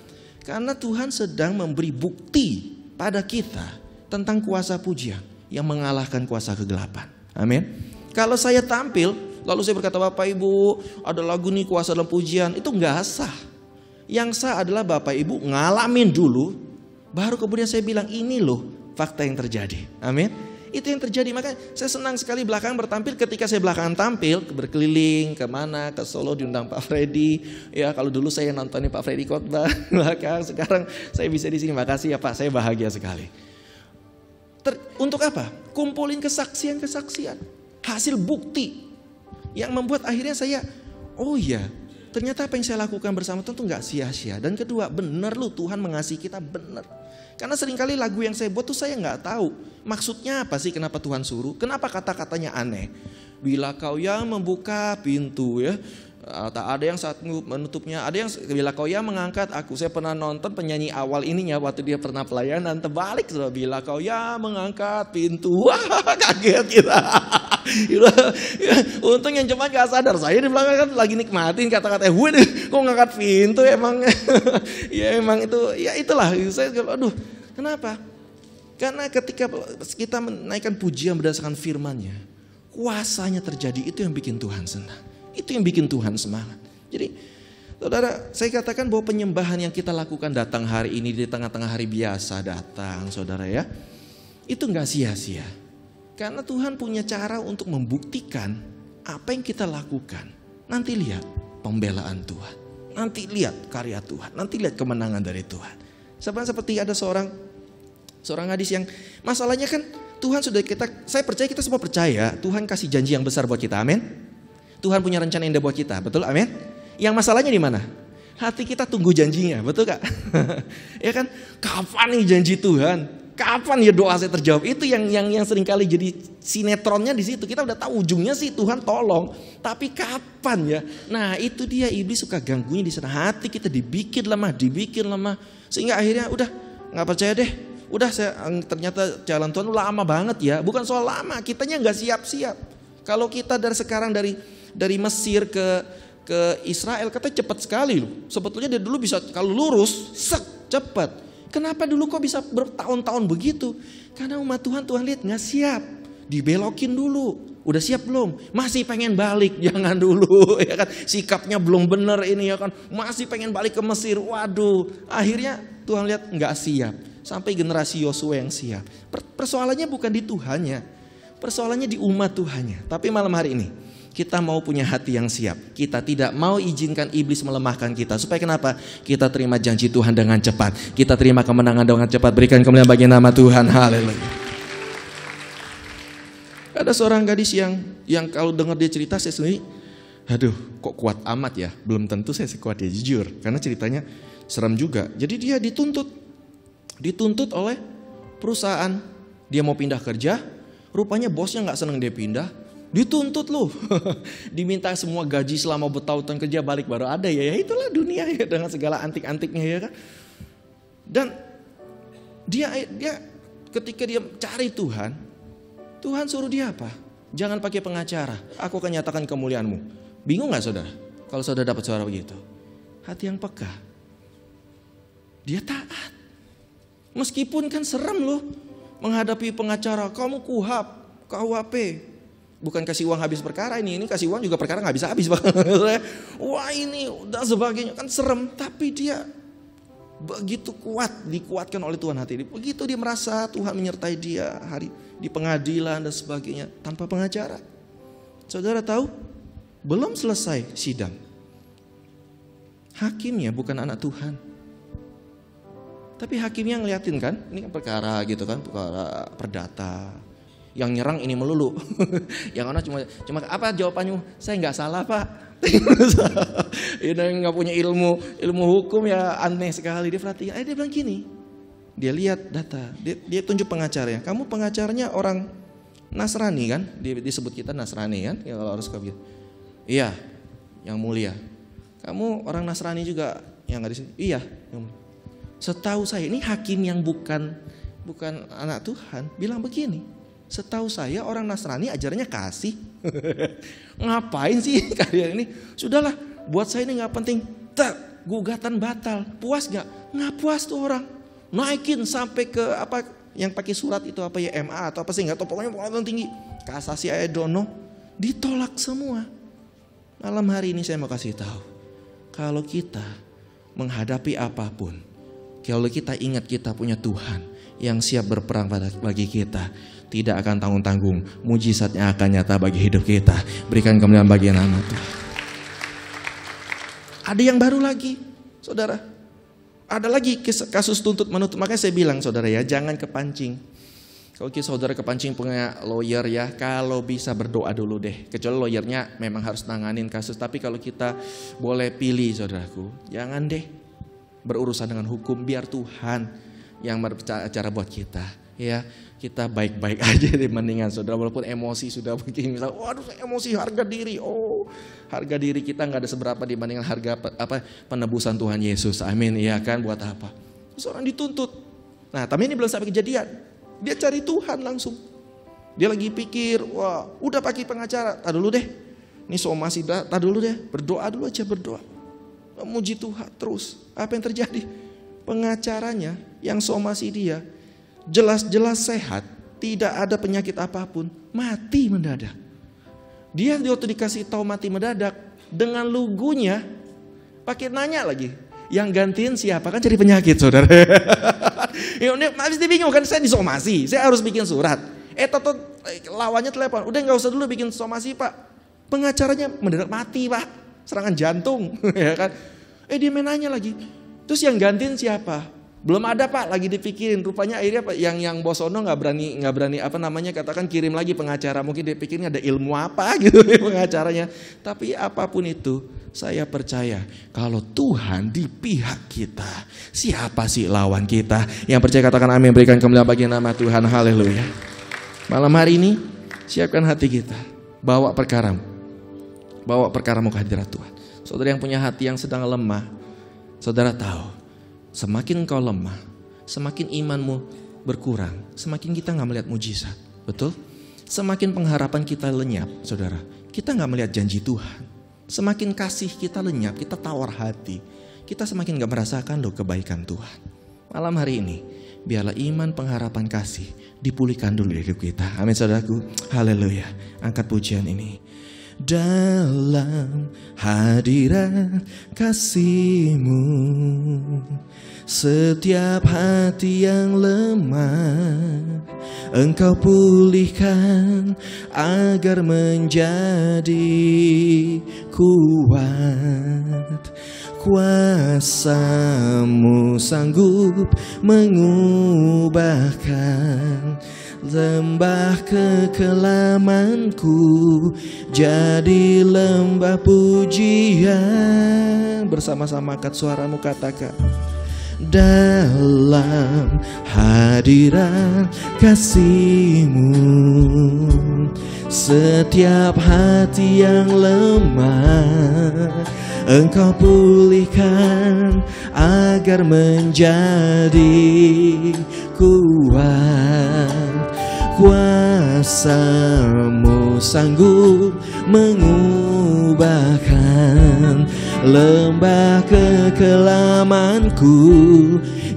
Karena Tuhan sedang memberi bukti pada kita tentang kuasa pujian yang mengalahkan kuasa kegelapan. Amin. Kalau saya tampil, lalu saya berkata, Bapak Ibu ada lagu nih kuasa dalam pujian, itu nggak sah. Yang sah adalah Bapak Ibu ngalamin dulu, baru kemudian saya bilang ini loh fakta yang terjadi. Amin. Itu yang terjadi, makanya saya senang sekali belakangan bertampil. Ketika saya belakangan tampil, berkeliling kemana, ke Solo diundang Pak Freddy. Ya kalau dulu saya nontonin Pak Freddy khotbah belakang, sekarang saya bisa di sini. Makasih ya Pak, saya bahagia sekali. Untuk apa? Kumpulin kesaksian-kesaksian, hasil bukti yang membuat akhirnya saya, oh iya, ternyata apa yang saya lakukan bersama Tuhan itu gak sia-sia. Dan kedua, benar loh Tuhan mengasihi kita, benar. Karena seringkali lagu yang saya buat tuh saya gak tahu maksudnya apa sih, kenapa Tuhan suruh, kenapa kata-katanya aneh. Bila kau yang membuka pintu, ya, tak ada yang saat menutupnya, ada yang bila kau yang mengangkat aku. Saya pernah nonton penyanyi awal ininya waktu dia pernah pelayanan, terbalik, bila kau yang mengangkat pintu. Wah, kaget kita. Untung yang cuma gak sadar, saya di belakang kan lagi nikmatin kata-kata, kok ngangkat pintu emang. Ya emang itu, ya itulah. Saya aduh, kenapa? Karena ketika kita menaikkan pujian berdasarkan firman-Nya, kuasanya terjadi, itu yang bikin Tuhan senang. Itu yang bikin Tuhan semangat. Jadi Saudara, saya katakan bahwa penyembahan yang kita lakukan datang hari ini di tengah-tengah hari biasa datang, saudara ya. Itu gak sia-sia. Karena Tuhan punya cara untuk membuktikan apa yang kita lakukan. Nanti lihat pembelaan Tuhan. Nanti lihat karya Tuhan. Nanti lihat kemenangan dari Tuhan. Seperti ada seorang gadis yang masalahnya kan Tuhan sudah saya percaya kita semua percaya Tuhan kasih janji yang besar buat kita, amin. Tuhan punya rencana indah buat kita, betul, amin. Yang masalahnya di mana? Hati kita tunggu janjinya, betul gak? Ya kan? Kapan nih janji Tuhan? Kapan ya doa saya terjawab? Itu yang seringkali jadi sinetronnya di situ. Kita udah tahu ujungnya sih Tuhan tolong, tapi kapan ya? Nah, itu dia iblis suka ganggunya di sana. Hati kita dibikin lemah, sehingga akhirnya udah nggak percaya deh. Udah ternyata jalan Tuhan lama banget ya. Bukan soal lama, kitanya nggak siap-siap. Kalau kita dari sekarang dari Mesir ke Israel katanya cepat sekali loh. Sebetulnya dia dulu bisa kalau lurus cepat. Kenapa dulu kok bisa bertahun-tahun begitu? Karena umat Tuhan lihat nggak siap, dibelokin dulu. Udah siap belum? Masih pengen balik, jangan dulu ya kan. Sikapnya belum benar ini ya kan. Masih pengen balik ke Mesir. Waduh, akhirnya Tuhan lihat nggak siap. Sampai generasi Yosua yang siap. Persoalannya bukan di Tuhannya, persoalannya di umat Tuhannya. Tapi malam hari ini kita mau punya hati yang siap. Kita tidak mau izinkan iblis melemahkan kita. Supaya kenapa? Kita terima janji Tuhan dengan cepat. Kita terima kemenangan dengan cepat. Berikan kemuliaan bagi nama Tuhan. Haleluya. Ada seorang gadis yang kalau dengar dia cerita saya sendiri, aduh kok kuat amat ya. Belum tentu saya sekuat dia, jujur. Karena ceritanya serem juga. Jadi dia dituntut oleh perusahaan. Dia mau pindah kerja. Rupanya bosnya gak seneng dia pindah. Dituntut loh, diminta semua gaji selama bertahun-tahun kerja balik baru ada ya. Itulah dunia ya dengan segala antik-antiknya ya kan. Dan dia ketika dia cari Tuhan suruh dia apa? Jangan pakai pengacara, aku akan nyatakan kemuliaanmu. Bingung gak saudara? Kalau saudara dapat suara begitu, hati yang peka, dia taat. Meskipun kan serem loh menghadapi pengacara, kamu KUHP. Bukan kasih uang habis perkara ini kasih uang juga perkara nggak bisa habis. Wah ini dan sebagainya kan serem, tapi dia begitu dikuatkan oleh Tuhan hati. Begitu dia merasa Tuhan menyertai dia hari di pengadilan dan sebagainya tanpa pengacara. Saudara tahu, belum selesai sidang. Hakimnya bukan anak Tuhan, tapi hakimnya ngeliatin kan, ini kan perkara gitu kan, perkara perdata. Yang nyerang ini melulu, yang mana cuma apa jawabannya? Saya nggak salah pak. Ini nggak punya ilmu hukum ya, aneh sekali. Dia perhatikan, dia bilang gini, dia lihat data, dia tunjuk pengacaranya. Kamu pengacaranya orang Nasrani kan? Disebut kita Nasrani kan? Ya kalau harus begitu. Iya, yang mulia. Kamu orang Nasrani juga yang nggak di sini? Iya. Setahu saya ini hakim yang bukan anak Tuhan bilang begini. Setahu saya orang Nasrani ajarannya kasih. Ngapain sih kalian ini? Sudahlah, buat saya ini nggak penting. Gugatan batal. Puas nggak? Nggak puas tuh orang. Naikin sampai ke apa yang pakai surat itu apa ya, MA atau apa sih nggak tahu. Pokoknya pengadilan tinggi. Kasasi I don't know. Ditolak semua. Malam hari ini saya mau kasih tahu. Kalau kita menghadapi apapun, kalau kita ingat kita punya Tuhan yang siap berperang bagi kita, tidak akan tanggung-tanggung, mujizatnya akan nyata bagi hidup kita. Berikan kemuliaan bagi nama Tuhan. Ada yang baru lagi, saudara. Ada lagi kasus tuntut menuntut. Makanya saya bilang saudara ya, jangan kepancing. Kalau saudara kepancing punya lawyer ya, kalau bisa berdoa dulu deh. Kecuali lawyernya memang harus nanganin kasus. Tapi kalau kita boleh pilih saudaraku, jangan deh berurusan dengan hukum, biar Tuhan yang berbicara buat kita. Ya, kita baik-baik aja deh mendingan saudara, walaupun emosi sudah begini, misalnya, waduh emosi harga diri, harga diri kita nggak ada seberapa dibandingkan harga penebusan Tuhan Yesus, amin, ya kan, buat apa? Seorang dituntut, nah tapi ini belum sampai kejadian, dia cari Tuhan langsung, dia lagi pikir, wah udah pakai pengacara, tak dulu deh, ini somasi, tak dulu deh, berdoa dulu aja, memuji Tuhan terus, apa yang terjadi? Pengacaranya yang somasi dia jelas-jelas sehat, tidak ada penyakit apapun, mati mendadak. Dia waktu dikasih tahu mati mendadak, dengan lugunya Pakai nanya lagi. Yang gantiin siapa? Kan jadi penyakit saudara. Ini pasti bingung kan, saya disomasi. Saya harus bikin surat. Lawannya telepon. Udah gak usah dulu bikin somasi pak. Pengacaranya mendadak mati pak. Serangan jantung. Ya kan? Dia main nanya lagi. Terus yang gantiin siapa? Belum ada pak, lagi dipikirin. Rupanya akhirnya pak, yang Bosono nggak berani katakan kirim lagi pengacara. Mungkin dia pikirnya ada ilmu apa gitu pengacaranya. Tapi apapun itu, saya percaya kalau Tuhan di pihak kita, siapa sih lawan kita? Yang percaya katakan amin, berikan kemuliaan bagi nama Tuhan. Haleluya. Malam hari ini siapkan hati kita, bawa perkaramu ke hadirat Tuhan. Saudara yang punya hati yang sedang lemah, saudara tahu. Semakin engkau lemah, semakin imanmu berkurang, semakin kita gak melihat mujizat. Betul? Semakin pengharapan kita lenyap, saudara, kita gak melihat janji Tuhan. Semakin kasih kita lenyap, kita tawar hati, kita semakin gak merasakan kebaikan Tuhan. Malam hari ini, biarlah iman, pengharapan, kasih dipulihkan dulu di hidup kita. Amin saudaraku. Haleluya. Angkat pujian ini. Dalam hadirat kasih-Mu, setiap hati yang lemah Engkau pulihkan agar menjadi kuat. Kuasa-Mu sanggup mengubahkan lembah kekelamanku jadi lembah pujian. Bersama-sama angkat suaramu, katakan. Dalam hadirat kasih-Mu, setiap hati yang lemah Engkau pulihkan agar menjadi kuat. Kuasa-Mu sanggup mengubahkan lembah kekelamanku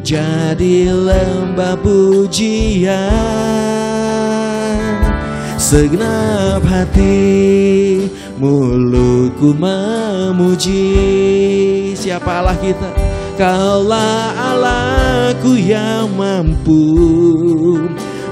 jadi lembah pujian. Segenap hati mulutku memuji. Siapa Allah kita? Kaulah Allahku yang mampu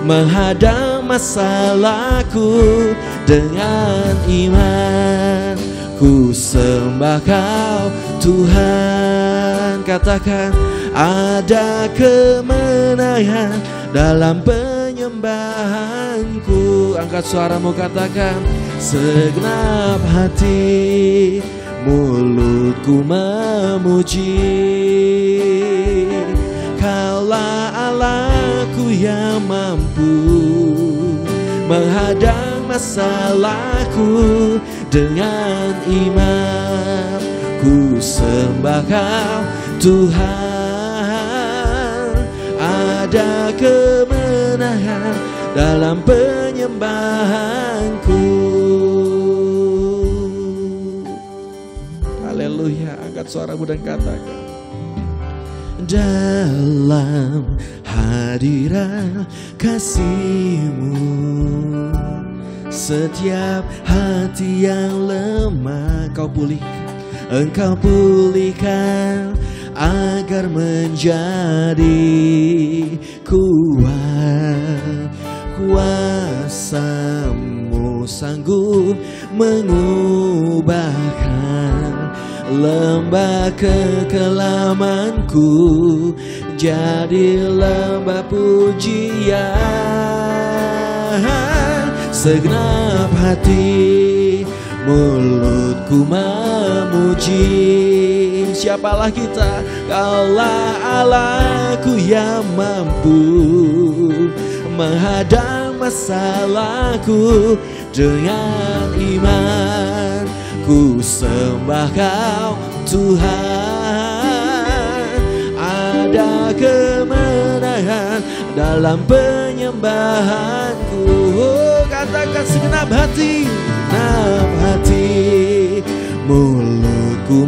menghadang masalahku. Dengan iman ku sembah Kau Tuhan. Katakan, ada kemenangan dalam penyembahanku. Angkat suaramu, katakan. Segenap hati mulutku memuji. Kaulah Allahku yang mampu menghadang masalahku. Dengan iman ku sembah Kau Tuhan. Ada kemenangan dalam penyembahanku. Haleluya. Angkat suaramu dan katakan. Dalam hadirat kasih-Mu, setiap hati yang lemah Engkau pulihkan agar menjadi kuat. Kuasa-Mu sanggup mengubahkan lembah kekelamanku jadi lembah pujian. Segenap hati mulutku memuji. Siapalah kita? Kaulah Allahku yang mampu menghadang masalahku. Dengan iman ku sembah Kau Tuhan. Ada kemenangan dalam penyembahanku. Katakan, segenap hati mulutku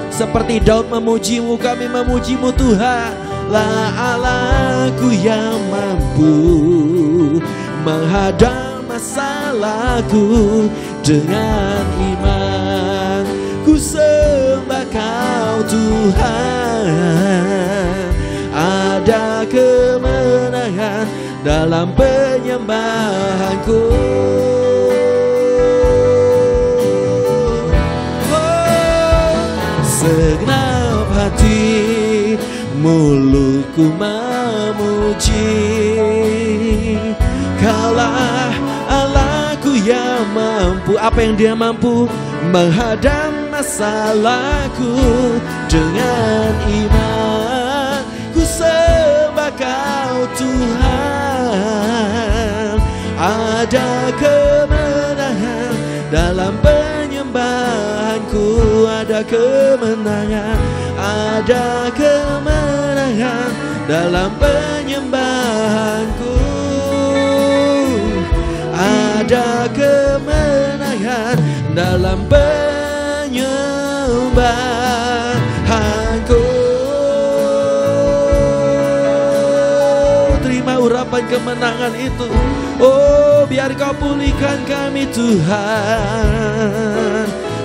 seperti Daud memuji-Mu, kami memuji-Mu Tuhan. Lah Allahku yang mampu menghadang masalahku. Dengan iman ku sembah Kau Tuhan, ada kemenangan dalam penyembahanku. Segenap hati mulutku memuji, Kaulah Allahku yang mampu. Apa yang Dia mampu? Menghadang masalahku dengan iman. Ku sembah Kau Tuhan, ada kemenangan dalam penyembahanku, ada kemenangan, ada kemenangan dalam penyembahanku, ada kemenangan dalam penyembahanku. Terima urapan kemenangan itu. Oh, biar Kau pulihkan kami Tuhan,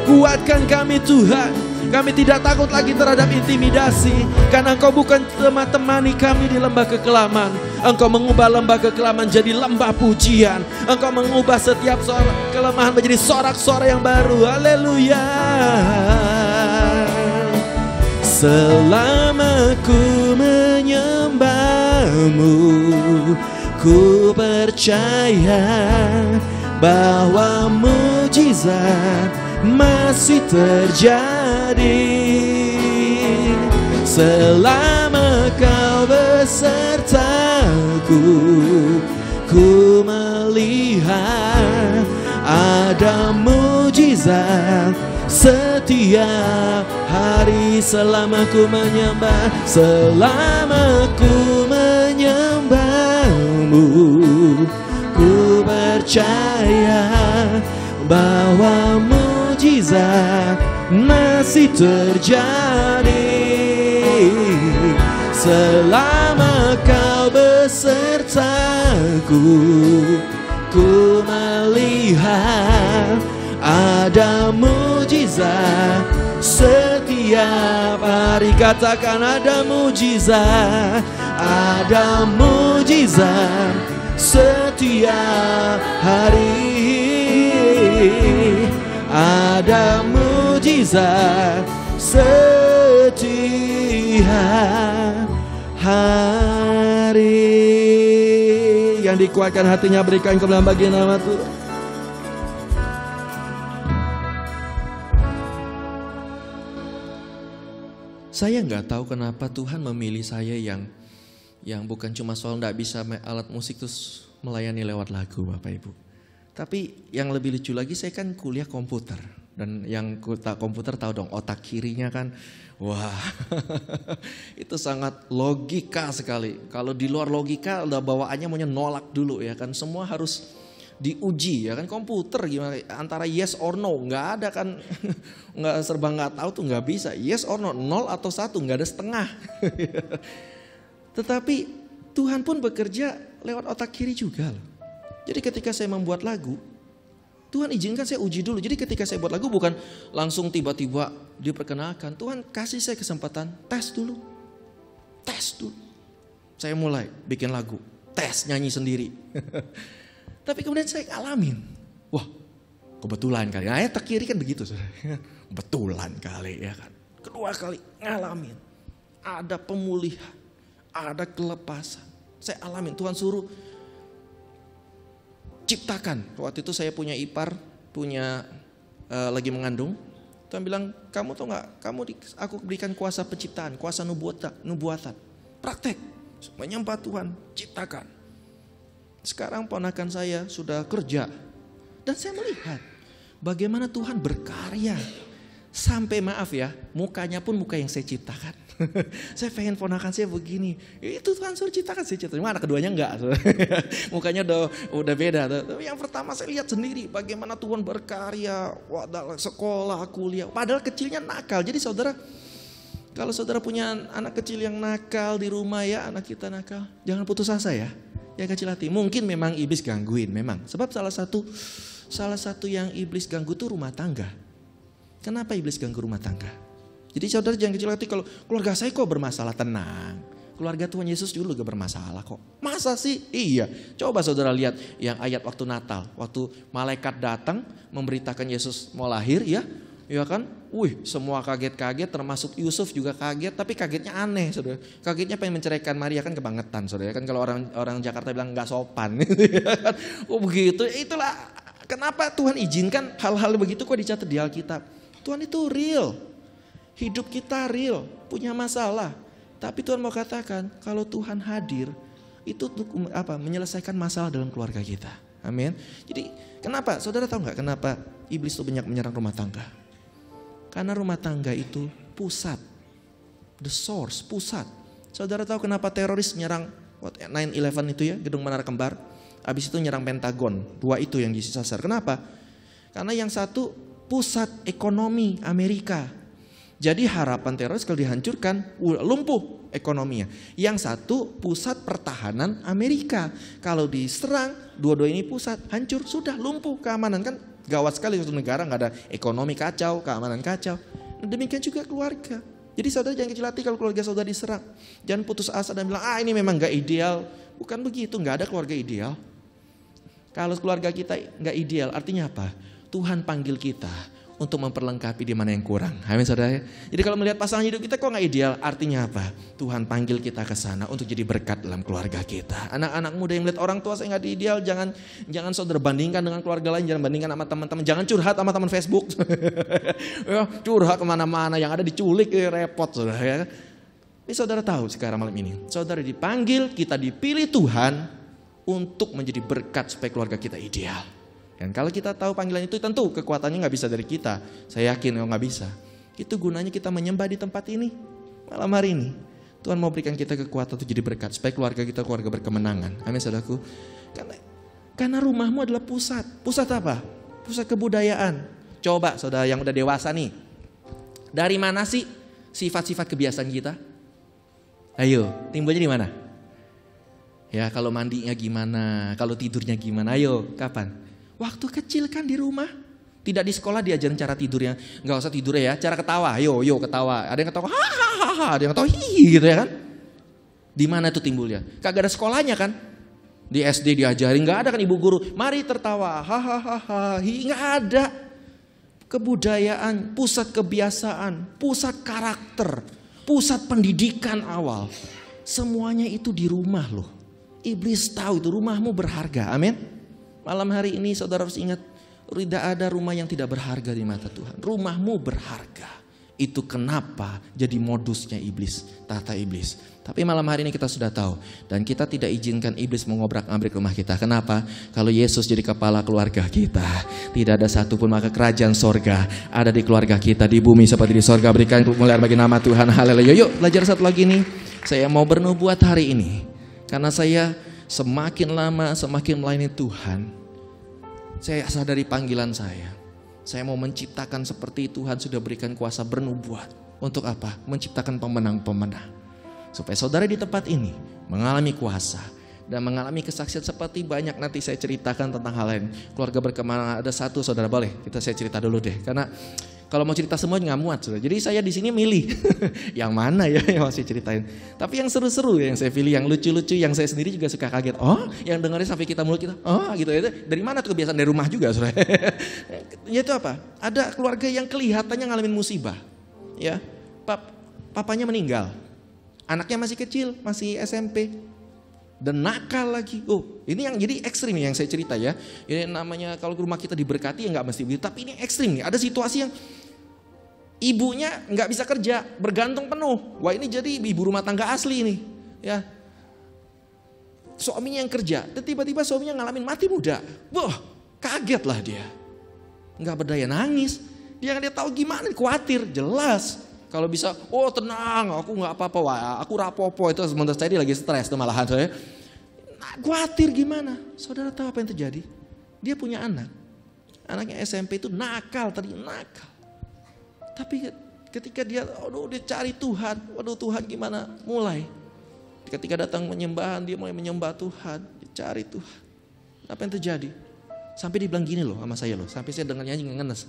kuatkan kami Tuhan. Kami tidak takut lagi terhadap intimidasi, karena Engkau bukan temani kami di lembah kekelaman. Engkau mengubah lembah kekelaman jadi lembah pujian. Engkau mengubah setiap kelemahan menjadi sorak-sorai yang baru. Haleluya. Selama ku menyembah-Mu, ku percaya bahwa mujizat masih terjadi. Selama Kau besertaku, ku melihat ada mujizat setiap hari. Selama ku menyembah, selama ku menyembah-Mu, ku percaya bahwa mujizat masih terjadi. Selama Kau besertaku, ku melihat ada mujizat setiap hari. Katakan ada mujizat, ada mujizat setiap hari. Ada mujizat setiap hari. Yang dikuatkan hatinya berikan kebenaran bagi nama Tuhan. Saya nggak tahu kenapa Tuhan memilih saya yang bukan cuma soal nggak bisa alat musik terus melayani lewat lagu, Bapak Ibu. Tapi yang lebih lucu lagi, saya kan kuliah komputer. Dan yang komputer tahu dong, otak kirinya kan, wah itu sangat logika sekali. Kalau di luar logika udah bawaannya maunya nolak dulu ya kan. Semua harus diuji ya kan. Komputer gimana, antara yes or no, nggak ada kan. Nggak, serba nggak tahu tuh nggak bisa. Yes or no, 0 atau 1, nggak ada setengah. Tetapi Tuhan pun bekerja lewat otak kiri juga loh. Jadi ketika saya membuat lagu, Tuhan izinkan saya uji dulu. Jadi ketika saya buat lagu bukan langsung tiba-tiba diperkenalkan. Tuhan kasih saya kesempatan tes dulu. Tes dulu. Saya mulai bikin lagu, tes nyanyi sendiri. Tapi kemudian saya ngalamin, wah kebetulan kali. Nah otak kiri kan begitu. Kebetulan kali ya kan. Kedua kali ngalamin, ada pemulihan, ada kelepasan. Saya alamin, Tuhan suruh ciptakan. Waktu itu saya punya ipar, lagi mengandung. Tuhan bilang, kamu tau gak, aku berikan kuasa penciptaan, kuasa nubuatan. Praktek, menyembah Tuhan, ciptakan. Sekarang ponakan saya sudah kerja. Dan saya melihat bagaimana Tuhan berkarya. Sampai maaf ya, mukanya pun muka yang saya ciptakan. Saya pengen ponakan saya begini. Itu Tuhan suruh ciptakan, saya ciptakan. Cuma anak keduanya enggak. Mukanya udah beda. Tapi yang pertama saya lihat sendiri bagaimana Tuhan berkarya. Wah, sekolah, kuliah. Padahal kecilnya nakal. Jadi saudara, kalau saudara punya anak kecil yang nakal di rumah ya, anak kita nakal, jangan putus asa ya. Yang kecil hati. Mungkin memang iblis gangguin, memang. Sebab salah satu yang iblis ganggu itu rumah tangga. Kenapa iblis ganggu rumah tangga? Jadi saudara jangan kecil hati kalau keluarga saya kok bermasalah, tenang. Keluarga Tuhan Yesus dulu gak bermasalah kok. Masa sih? Iya. Coba saudara lihat yang ayat waktu Natal. Waktu malaikat datang memberitakan Yesus mau lahir ya. Ya kan? Wih, semua kaget-kaget, termasuk Yusuf juga kaget. Tapi kagetnya aneh saudara. Kagetnya pengen menceraikan Maria, kan kebangetan saudara. Kan kalau orang Jakarta bilang gak sopan. Oh begitu, itulah kenapa Tuhan izinkan hal-hal begitu kok dicatat di Alkitab. Tuhan itu real. Hidup kita real, punya masalah. Tapi Tuhan mau katakan kalau Tuhan hadir itu untuk menyelesaikan masalah dalam keluarga kita. Amin. Jadi kenapa? Saudara tahu nggak kenapa iblis itu banyak menyerang rumah tangga? Karena rumah tangga itu pusat, the source, pusat. Saudara tahu kenapa teroris menyerang 9/11 itu ya, gedung Menara Kembar? Habis itu nyerang Pentagon, 2 itu yang disasar. Kenapa? Karena yang satu pusat ekonomi Amerika. Jadi harapan teroris kalau dihancurkan, lumpuh ekonominya. Yang satu pusat pertahanan Amerika. Kalau diserang, dua-dua ini pusat, hancur, sudah lumpuh keamanan. Kan gawat sekali suatu negara gak ada ekonomi kacau, keamanan kacau. Demikian juga keluarga. Jadi saudara jangan kecil hati kalau keluarga saudara diserang. Jangan putus asa dan bilang, ini memang gak ideal. Bukan begitu, gak ada keluarga ideal. Kalau keluarga kita gak ideal, artinya apa? Tuhan panggil kita untuk memperlengkapi di mana yang kurang. Amin saudara. Jadi kalau melihat pasangan hidup kita kok gak ideal, artinya apa? Tuhan panggil kita ke sana untuk jadi berkat dalam keluarga kita. Anak-anak muda yang melihat orang tua saya gak ideal, jangan saudara bandingkan dengan keluarga lain, jangan bandingkan sama teman-teman, jangan curhat sama teman Facebook. Ya, curhat kemana-mana, yang ada diculik, repot saudara. Ya. Ini saudara tahu sekarang malam ini, saudara dipanggil, kita dipilih Tuhan untuk menjadi berkat supaya keluarga kita ideal. Dan kalau kita tahu panggilan itu tentu kekuatannya gak bisa dari kita. Saya yakin gak bisa. Itu gunanya kita menyembah di tempat ini. Malam hari ini Tuhan mau berikan kita kekuatan untuk jadi berkat. Supaya keluarga kita keluarga berkemenangan. Amin saudaraku. Karena rumahmu adalah pusat. Pusat apa? Pusat kebudayaan. Coba saudara yang udah dewasa nih. Dari mana sih sifat-sifat kebiasaan kita? Ayo, timbulnya di mana? Ya kalau mandinya gimana? Kalau tidurnya gimana? Ayo, kapan? Waktu kecil kan di rumah. Tidak di sekolah diajarin cara tidurnya. Gak usah tidur ya, cara ketawa. Yo ketawa. Ada yang ketawa hahaha, ada yang ketawa hihi gitu ya kan. Di mana itu timbulnya? Kagak ada sekolahnya kan. Di SD diajarin, gak ada kan ibu guru. Mari tertawa, hahaha, hihi, gak ada. Kebudayaan, pusat kebiasaan, pusat karakter, pusat pendidikan awal. Semuanya itu di rumah loh. Iblis tahu itu rumahmu berharga, amin. Malam hari ini saudara harus ingat, tidak ada rumah yang tidak berharga di mata Tuhan. Rumahmu berharga. Itu kenapa jadi modusnya iblis, tata iblis. Tapi malam hari ini kita sudah tahu. Dan kita tidak izinkan iblis mengobrak-abrik rumah kita. Kenapa? Kalau Yesus jadi kepala keluarga kita, tidak ada satupun, maka kerajaan sorga ada di keluarga kita, di bumi seperti di sorga. Berikan kemuliaan bagi nama Tuhan. Haleluya. Yuk belajar satu lagi nih. Saya mau bernubuat hari ini. Karena saya semakin lama semakin melayani Tuhan, saya sadari panggilan saya. Saya mau menciptakan seperti Tuhan sudah berikan kuasa bernubuat. Untuk apa? Menciptakan pemenang-pemenang. Supaya saudara di tempat ini mengalami kuasa dan mengalami kesaksian seperti banyak nanti saya ceritakan tentang hal lain. Keluarga berkemenangan ada satu saudara, boleh saya cerita dulu deh. Karena kalau mau cerita semua nggak muat saudara. Jadi saya di sini milih yang mana ya yang masih ceritain. Tapi yang seru-seru yang saya pilih, yang lucu-lucu, yang saya sendiri juga suka kaget. Oh, yang dengerin sampai kita mulut kita. Oh, gitu ya. Dari mana tuh kebiasaan dari rumah juga saudara. Yaitu apa? Ada keluarga yang kelihatannya ngalamin musibah. Ya, papanya meninggal. Anaknya masih kecil, masih SMP. Dan nakal lagi. Oh, ini yang jadi ekstrim yang saya cerita ya. Ini namanya kalau rumah kita diberkati ya nggak mesti begitu. Tapi ini ekstrim nih. Ada situasi yang ibunya nggak bisa kerja, bergantung penuh. Wah ini jadi ibu rumah tangga asli nih. Ya, suaminya yang kerja, dan tiba-tiba suaminya ngalamin mati muda. Wah, kaget lah dia. Nggak berdaya, nangis. Dia tahu gimana, khawatir, jelas. Kalau bisa, oh tenang, aku nggak apa-apa, wah, aku rapopo itu sebentar saya lagi stres tuh malahan saya. Nah, khawatir gimana? Saudara tahu apa yang terjadi? Dia punya anak, anaknya SMP itu nakal, tadi nakal. Tapi ketika dia, dia cari Tuhan, waduh Tuhan gimana? Mulai. Ketika datang penyembahan, dia mulai menyembah Tuhan, dia cari Tuhan. Apa yang terjadi? Sampai dia bilang gini loh sama saya loh, sampai saya dengar nyanyi ngenes.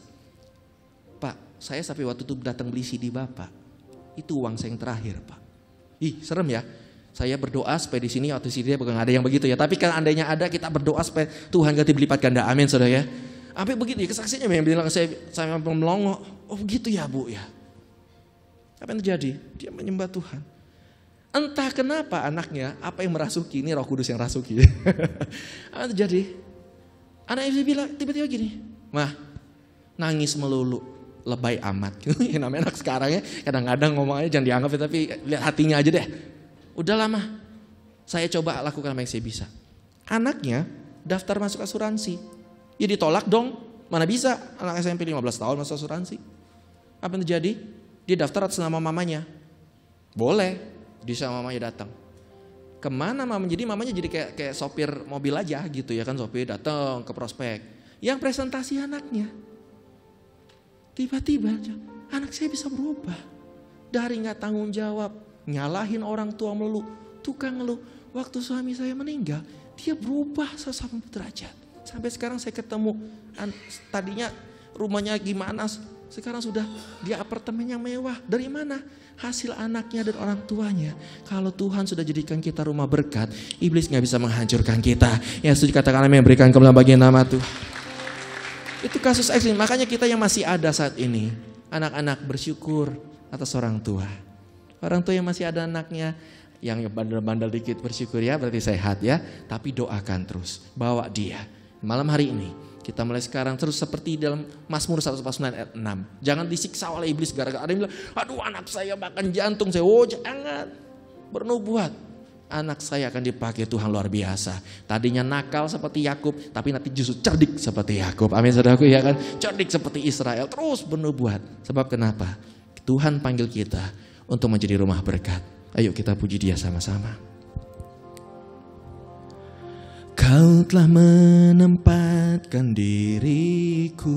Pak, Saya sampai waktu itu datang beli CD Bapak, itu uang saya yang terakhir Pak. Ih serem ya. Saya berdoa supaya di sini waktu CD bukan ada yang begitu ya. Tapi kan andainya ada, kita berdoa supaya Tuhan ganti berlipat ganda. Amin saudara ya. Sampai begitu ya, kesaksiannya yang bilang saya melongo. Oh begitu ya Bu ya. Apa yang terjadi? Dia menyembah Tuhan. Entah kenapa anaknya, apa yang merasuki, ini Roh Kudus yang rasuki. Apa yang terjadi? Anaknya bilang tiba-tiba gini, "Mah, nangis melulu, lebay amat." Yang namanya anak sekarang ya, kadang-kadang ngomongnya jangan dianggap ya, tapi lihat hatinya aja deh. Udah lama, saya coba lakukan apa yang saya bisa. Anaknya daftar masuk asuransi. Ya ditolak dong, mana bisa anak SMP 15 tahun masuk asuransi. Apa yang terjadi? Dia daftar atas nama mamanya. Boleh, dia sama mamanya datang. Kemana mamanya? Jadi mamanya jadi kayak sopir mobil aja gitu ya kan, sopir datang ke prospek. Yang presentasi anaknya. Tiba-tiba anak saya bisa berubah. Dari gak tanggung jawab, nyalahin orang tua melulu, tukang ngeluh. Waktu suami saya meninggal, dia berubah 180 derajat. Sampai sekarang saya ketemu, tadinya rumahnya gimana, sekarang sudah di apartemen yang mewah. Dari mana? Hasil anaknya dan orang tuanya. Kalau Tuhan sudah jadikan kita rumah berkat, iblis gak bisa menghancurkan kita. Yang setuju katakan amin, berikan kemuliaan bagi nama Tuhan. Itu kasus ekstrim, makanya kita yang masih ada saat ini, anak-anak bersyukur atas orang tua. Orang tua yang masih ada anaknya, yang bandel-bandel dikit bersyukur ya, berarti sehat ya. Tapi doakan terus, bawa dia. Malam hari ini, kita mulai sekarang terus seperti dalam Mazmur 149 ayat 6. Jangan disiksa oleh iblis gara-gara ada yang bilang, aduh anak saya makan jantung saya. Oh jangan, bernubuat. Anak saya akan dipakai Tuhan luar biasa. Tadinya nakal seperti Yakub, tapi nanti justru cerdik seperti Yakub. Amin saudaraku ya kan, cerdik seperti Israel. Terus bernubuat. Sebab kenapa? Tuhan panggil kita untuk menjadi rumah berkat. Ayo kita puji dia sama-sama. Kau telah menempatkan diriku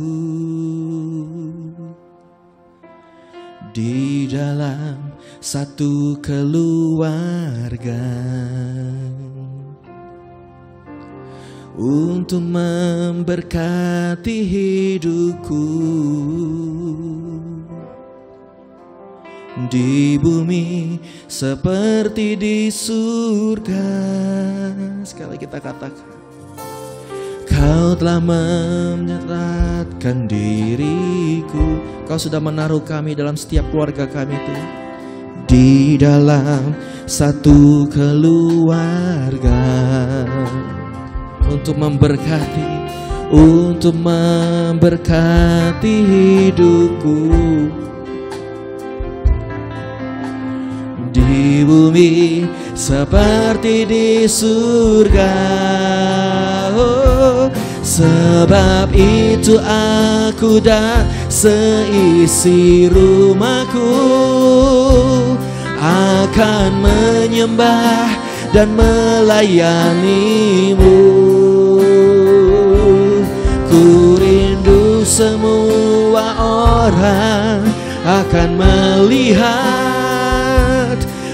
di dalam satu keluarga untuk memberkati hidupku di bumi seperti di surga. Sekali kita katakan, Kau telah menyerahkan diriku. Kau sudah menaruh kami dalam setiap keluarga kami itu, di dalam satu keluarga untuk memberkati hidupku di bumi seperti di surga. Oh, sebab itu aku dan seisi rumahku akan menyembah dan melayanimu. Ku rindu semua orang akan melihat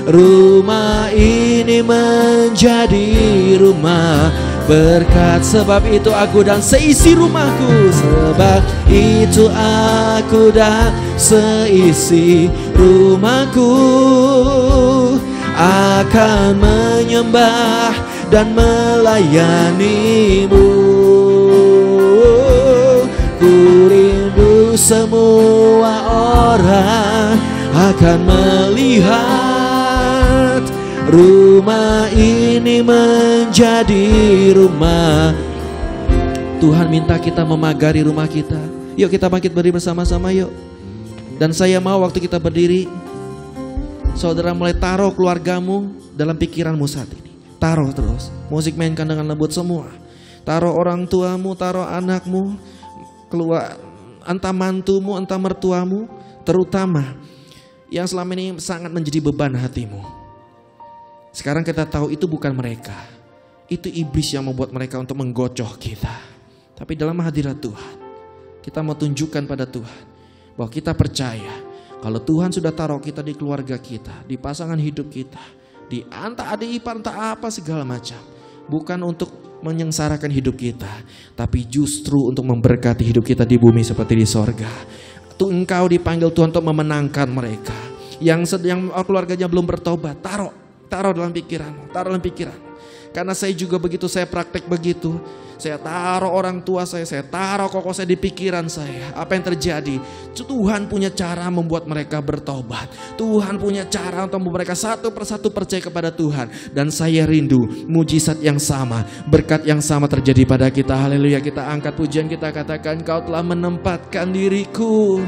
rumah ini menjadi rumah berkat. Sebab itu aku dan seisi rumahku, sebab itu aku dan seisi rumahku akan menyembah dan melayanimu. Ku rindu semua orang akan melihat rumah ini menjadi rumah. Tuhan minta kita memagari rumah kita. Yuk kita bangkit berdiri bersama-sama yuk. Dan saya mau waktu kita berdiri, saudara mulai taruh keluargamu dalam pikiranmu saat ini. Taruh terus, musik mainkan dengan lembut semua. Taruh orang tuamu, taruh anakmu, keluar, entah mantumu, entah mertuamu, terutama yang selama ini sangat menjadi beban hatimu. Sekarang kita tahu itu bukan mereka, itu iblis yang membuat mereka untuk menggocoh kita. Tapi dalam hadirat Tuhan, kita mau tunjukkan pada Tuhan bahwa kita percaya kalau Tuhan sudah taruh kita di keluarga kita, di pasangan hidup kita, di antara adik ipar entah apa segala macam, bukan untuk menyengsarakan hidup kita, tapi justru untuk memberkati hidup kita di bumi seperti di sorga. waktu engkau dipanggil Tuhan untuk memenangkan mereka. Yang sedang keluarganya belum bertobat, taruh dalam pikiranmu, taruh dalam pikiran. Karena saya juga begitu, saya praktek begitu. Saya taruh orang tua saya taruh kokoh saya di pikiran saya. Apa yang terjadi? Tuhan punya cara membuat mereka bertobat. Tuhan punya cara untuk membuat mereka satu persatu percaya kepada Tuhan. Dan saya rindu mujizat yang sama, berkat yang sama terjadi pada kita. Haleluya. Kita angkat pujian, kita katakan, Kau telah menempatkan diriku.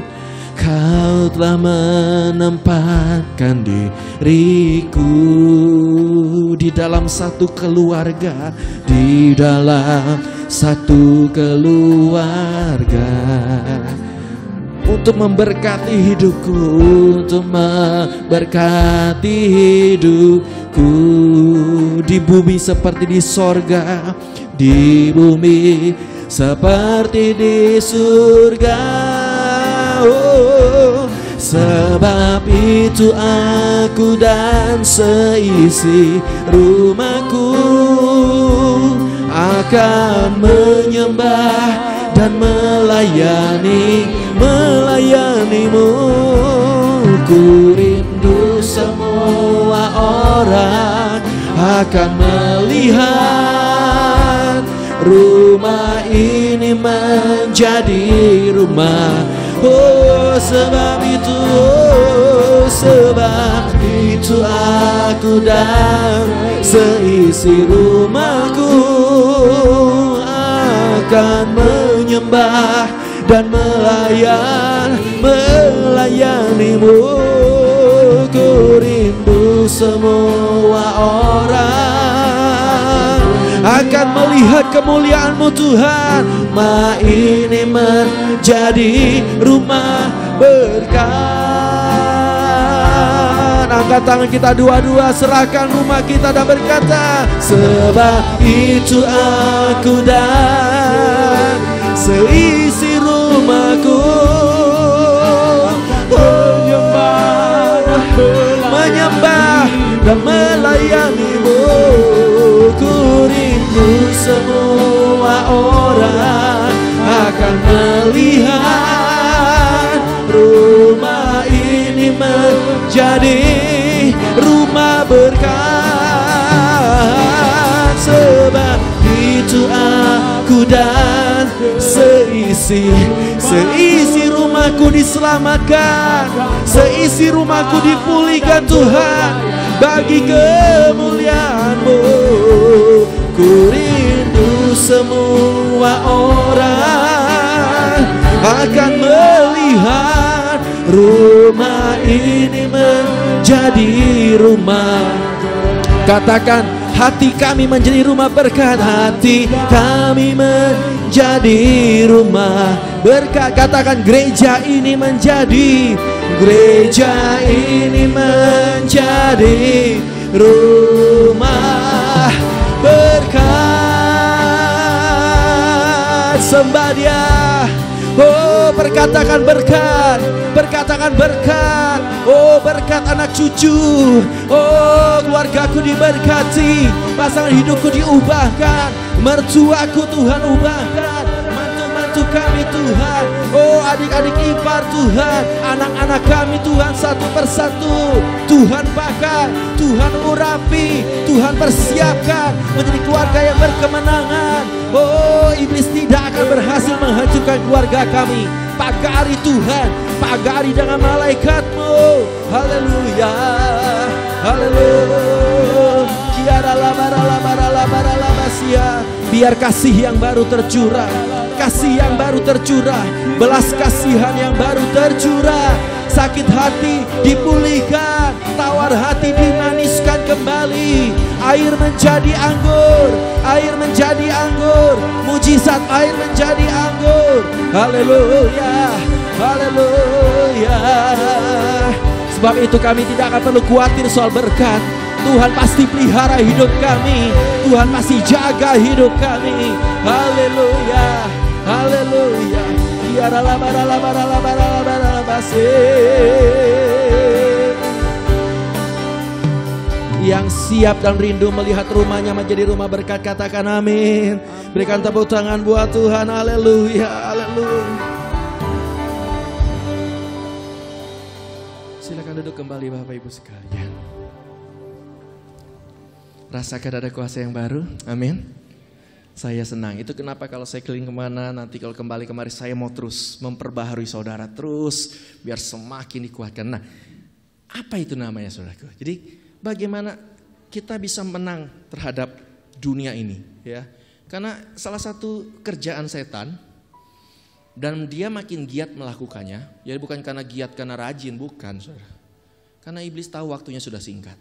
Kau telah menempatkan diriku di dalam satu keluarga, di dalam satu keluarga, untuk memberkati hidupku, untuk memberkati hidupku, di bumi seperti di sorga, di bumi seperti di surga. Oh, sebab itu aku dan seisi rumahku akan menyembah dan melayanimu. Ku rindu semua orang akan melihat rumah ini menjadi rumah. Oh, sebab itu aku dan seisi rumahku akan menyembah dan melayanimu. Ku rindu semua orang akan melihat kemuliaan-Mu Tuhan. Rumah ini menjadi rumah berkat. Angkat tangan kita dua-dua, serahkan rumah kita dan berkata, sebab itu aku dan seisi rumahku menyembah dan melayanimu. Ku rindu semua orang akan melihat rumah ini menjadi rumah berkat. Sebab itu aku dan seisi rumahku diselamatkan, seisi rumahku dipulihkan Tuhan bagi kemuliaan-Mu. Ku rindu semua orang akan melihat rumah ini menjadi rumah. Katakan, hati kami menjadi rumah berkat. Hati kami menjadi rumah berkat. Katakan, gereja ini menjadi rumah berkat. Sembah Dia. Oh, berkatakan berkat, berkatakan berkat. Oh, berkat anak cucu. Oh, keluargaku diberkati, pasangan hidupku diubahkan, mertuaku Tuhan ubahkan, mantu-mantu kami Tuhan. Oh, adik-adik ipar Tuhan, anak-anak kami Tuhan, satu persatu Tuhan pakai, Tuhan urapi, Tuhan persiapkan menjadi keluarga yang berkemenangan. Oh, iblis tidak akan berhasil menghancurkan keluarga kami. Pagari Tuhan, pagari dengan malaikat-Mu. Haleluya, haleluya. Biar kasih yang baru tercurah, kasih yang baru tercurah, belas kasihan yang baru tercurah. Sakit hati dipulihkan, tawar hati dimaniskan kembali. Air menjadi anggur, air menjadi anggur, mujizat air menjadi anggur. Haleluya, haleluya. Sebab itu kami tidak akan perlu khawatir soal berkat. Tuhan pasti pelihara hidup kami, Tuhan pasti jaga hidup kami. Haleluya, haleluya. Yang siap dan rindu melihat rumahnya menjadi rumah berkat, katakan amin. Berikan tepuk tangan buat Tuhan. Haleluya, haleluya. Silakan duduk kembali Bapak Ibu sekalian. Rasakan ada kuasa yang baru, amin. Saya senang, itu kenapa kalau saya keliling kemana, nanti kalau kembali kemari saya mau terus memperbaharui saudara, terus biar semakin dikuatkan. Nah, apa itu namanya saudaraku? Jadi bagaimana kita bisa menang terhadap dunia ini, ya? Karena salah satu kerjaan setan, dan dia makin giat melakukannya, jadi bukan karena giat karena rajin, bukan saudara. Karena iblis tahu waktunya sudah singkat,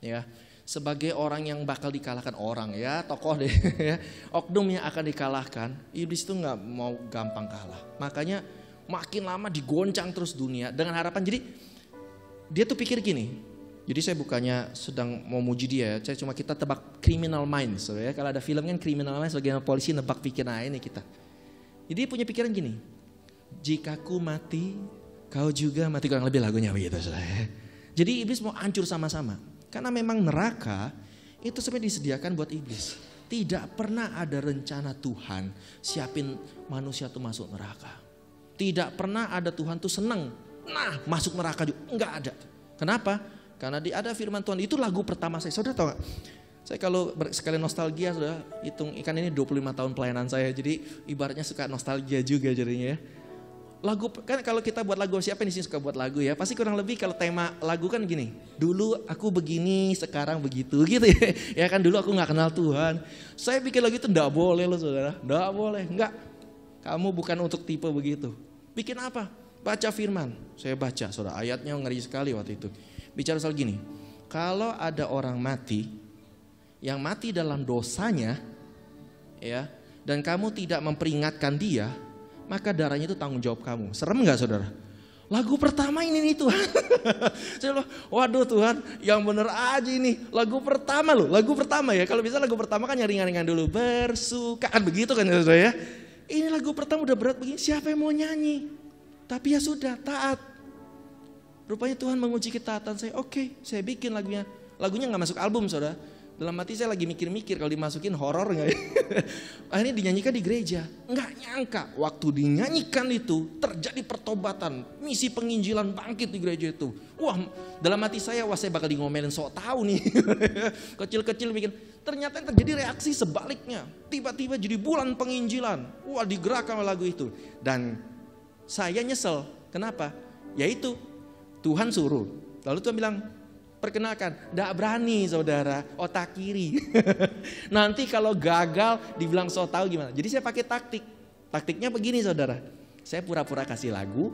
ya. Sebagai orang yang bakal dikalahkan orang, ya tokoh deh, ya, oknum yang akan dikalahkan, iblis itu nggak mau gampang kalah. Makanya makin lama digoncang terus dunia dengan harapan. Jadi dia tuh pikir gini. Jadi saya bukannya sedang mau muji dia, saya cuma kita tebak Criminal Minds, ya. Kalau ada film kan Criminal Minds, bagaimana polisi nebak pikiran ini kita. Jadi dia punya pikiran gini, jika ku mati, kau juga mati, kurang lebih lagunya begitu. Ya. Jadi iblis mau hancur sama-sama. Karena memang neraka itu sebenarnya disediakan buat iblis. Tidak pernah ada rencana Tuhan siapin manusia tuh masuk neraka. Tidak pernah ada Tuhan tuh seneng, nah masuk neraka juga, enggak ada. Kenapa? Karena ada firman Tuhan, itu lagu pertama saya. Saudara tahu gak? Saya kalau sekali nostalgia sudah hitung, ikan ini 25 tahun pelayanan saya. Jadi ibaratnya suka nostalgia juga jadinya ya. Lagu kan kalau kita buat lagu, siapa yang di sini suka buat lagu ya? Pasti kurang lebih kalau tema lagu kan gini. Dulu aku begini, sekarang begitu gitu ya. Ya kan dulu aku nggak kenal Tuhan. Saya bikin lagu itu enggak boleh loh saudara. Enggak boleh, enggak. Kamu bukan untuk tipe begitu. Bikin apa? Baca firman. Saya baca saudara, ayatnya ngeri sekali waktu itu. Bicara soal gini. Kalau ada orang mati, yang mati dalam dosanya, ya, dan kamu tidak memperingatkan dia, maka darahnya itu tanggung jawab kamu. Serem gak saudara? Lagu pertama ini nih Tuhan. Saya bilang, waduh Tuhan, yang bener aja ini. Lagu pertama loh, lagu pertama ya. Kalau bisa lagu pertama kan yang ringan-ringan dulu. Bersuka, kan begitu kan saudara ya. Ini lagu pertama udah berat begini, siapa yang mau nyanyi? Tapi ya sudah, taat. Rupanya Tuhan menguji ketaatan saya. Oke, saya bikin lagunya. Lagunya gak masuk album saudara. Dalam hati saya lagi mikir-mikir kalau dimasukin horor nggak ya. Akhirnya dinyanyikan di gereja. Nggak nyangka waktu dinyanyikan itu terjadi pertobatan. Misi penginjilan bangkit di gereja itu. Wah, dalam hati saya, wah saya bakal di ngomelin sok tahu nih. Kecil-kecil bikin. Ternyata yang terjadi reaksi sebaliknya. Tiba-tiba jadi bulan penginjilan. Wah digerakkan lagu itu. Dan saya nyesel. Kenapa? Yaitu Tuhan suruh. Lalu Tuhan bilang, perkenalkan, enggak berani saudara, otak kiri. Nanti kalau gagal dibilang so tahu gimana. Jadi saya pakai taktik. Taktiknya begini saudara. Saya pura-pura kasih lagu.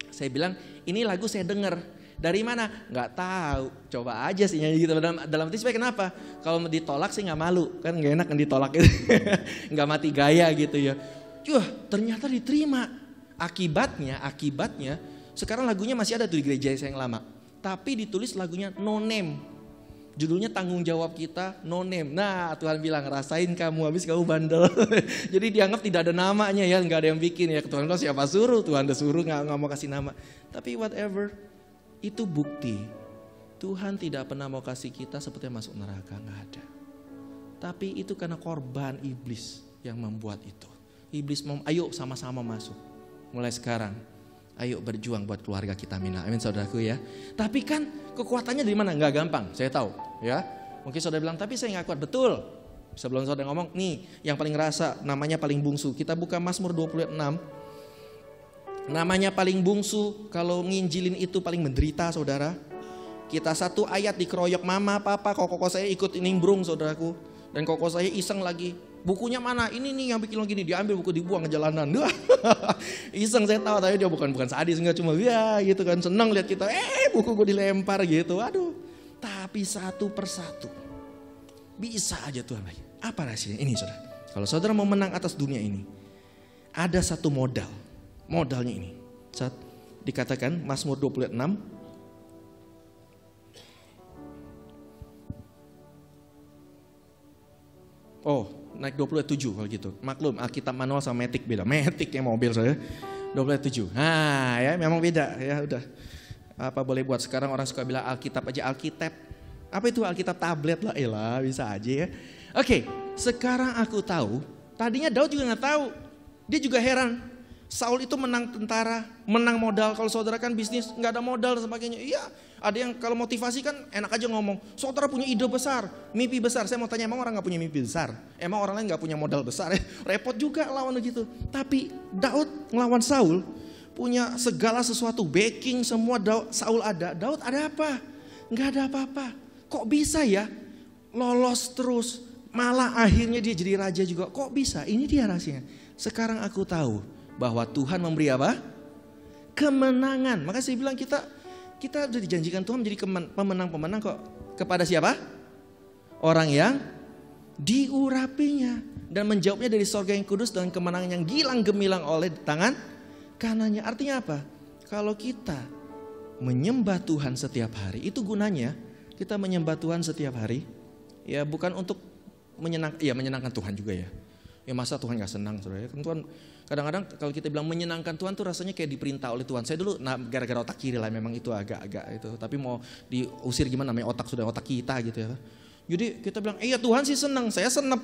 Saya bilang, ini lagu saya dengar. Dari mana? Enggak tahu. Coba aja sih nyanyi gitu. Dalam hati supaya kenapa? Kalau ditolak sih enggak malu. Kan enggak enak kan ditolak itu. Enggak mati gaya gitu ya. Ternyata diterima. Akibatnya sekarang lagunya masih ada tuh di gereja saya yang lama. Tapi ditulis lagunya No Name. Judulnya tanggung jawab kita No Name. Nah Tuhan bilang rasain kamu habis kamu bandel. Jadi dianggap tidak ada namanya ya. Gak ada yang bikin ya. Tuhan bilang siapa suruh. Tuhan udah suruh gak mau kasih nama. Tapi whatever. Itu bukti. Tuhan tidak pernah mau kasih kita seperti masuk neraka. Gak ada. Tapi itu karena korban iblis yang membuat itu. Iblis mau ayo sama-sama masuk. Mulai sekarang. Ayo berjuang buat keluarga kita, amin saudaraku ya. Tapi kan kekuatannya dari mana? Nggak gampang, saya tahu ya. Mungkin saudara bilang, tapi saya nggak kuat. Betul. Sebelum saudara ngomong, nih yang paling ngerasa namanya paling bungsu. Kita buka Mazmur 26. Namanya paling bungsu, kalau nginjilin itu paling menderita saudara. Kita satu ayat dikeroyok mama, papa, koko saya ikut nimbrung saudaraku. Dan koko saya iseng lagi. Bukunya mana? Ini nih yang bikin lo gini, diambil buku dibuang ke jalanan. Iseng saya tahu, tapi dia bukan sadis, enggak cuma ya gitu kan, senang lihat kita, buku gue dilempar gitu. Aduh. Tapi satu persatu bisa aja Tuhan. Apa rahasianya? Ini saudara. Kalau saudara mau menang atas dunia ini, ada satu modal. Modalnya ini. Saat dikatakan Mazmur 26. Oh, naik 27 kalau gitu. Maklum Alkitab manual sama Matic beda. Matic yang mobil saya 27. Nah ya memang beda ya udah. Apa boleh buat sekarang orang suka bilang Alkitab aja Alkitab. Apa itu Alkitab tablet lah, elah bisa aja ya. Oke, sekarang aku tahu. Tadinya Daud juga nggak tahu. Dia juga heran. Saul itu menang tentara, menang modal. Kalau saudara kan bisnis nggak ada modal dan sebagainya. Iya, ada yang kalau motivasi kan enak aja ngomong. Saudara punya ide besar, mimpi besar. Saya mau tanya, emang orang nggak punya mimpi besar? Emang orang lain nggak punya modal besar? Repot juga lawan begitu. Tapi Daud ngelawan Saul punya segala sesuatu, backing semua. Saul ada, Daud ada apa? Nggak ada apa-apa. Kok bisa ya? Lolos terus, malah akhirnya dia jadi raja juga. Kok bisa? Ini dia rahasianya. Sekarang aku tahu bahwa Tuhan memberi apa? Kemenangan. Maka saya bilang kita sudah dijanjikan Tuhan menjadi pemenang-pemenang kok. Kepada siapa? Orang yang diurapinya dan menjawabnya dari sorga yang kudus dengan kemenangan yang gilang gemilang oleh tangan kanannya. Artinya apa? Kalau kita menyembah Tuhan setiap hari, itu gunanya kita menyembah Tuhan setiap hari. Ya bukan untuk menyenangkan Tuhan juga ya. Ya masa Tuhan gak senang saudara? Kan Tuhan kadang-kadang kalau kita bilang menyenangkan Tuhan tuh rasanya kayak diperintah oleh Tuhan. Saya dulu gara-gara otak kiri lah memang itu agak-agak itu. Tapi mau diusir gimana, namanya otak sudah otak kita gitu ya. Jadi kita bilang iya Tuhan sih senang, saya senep.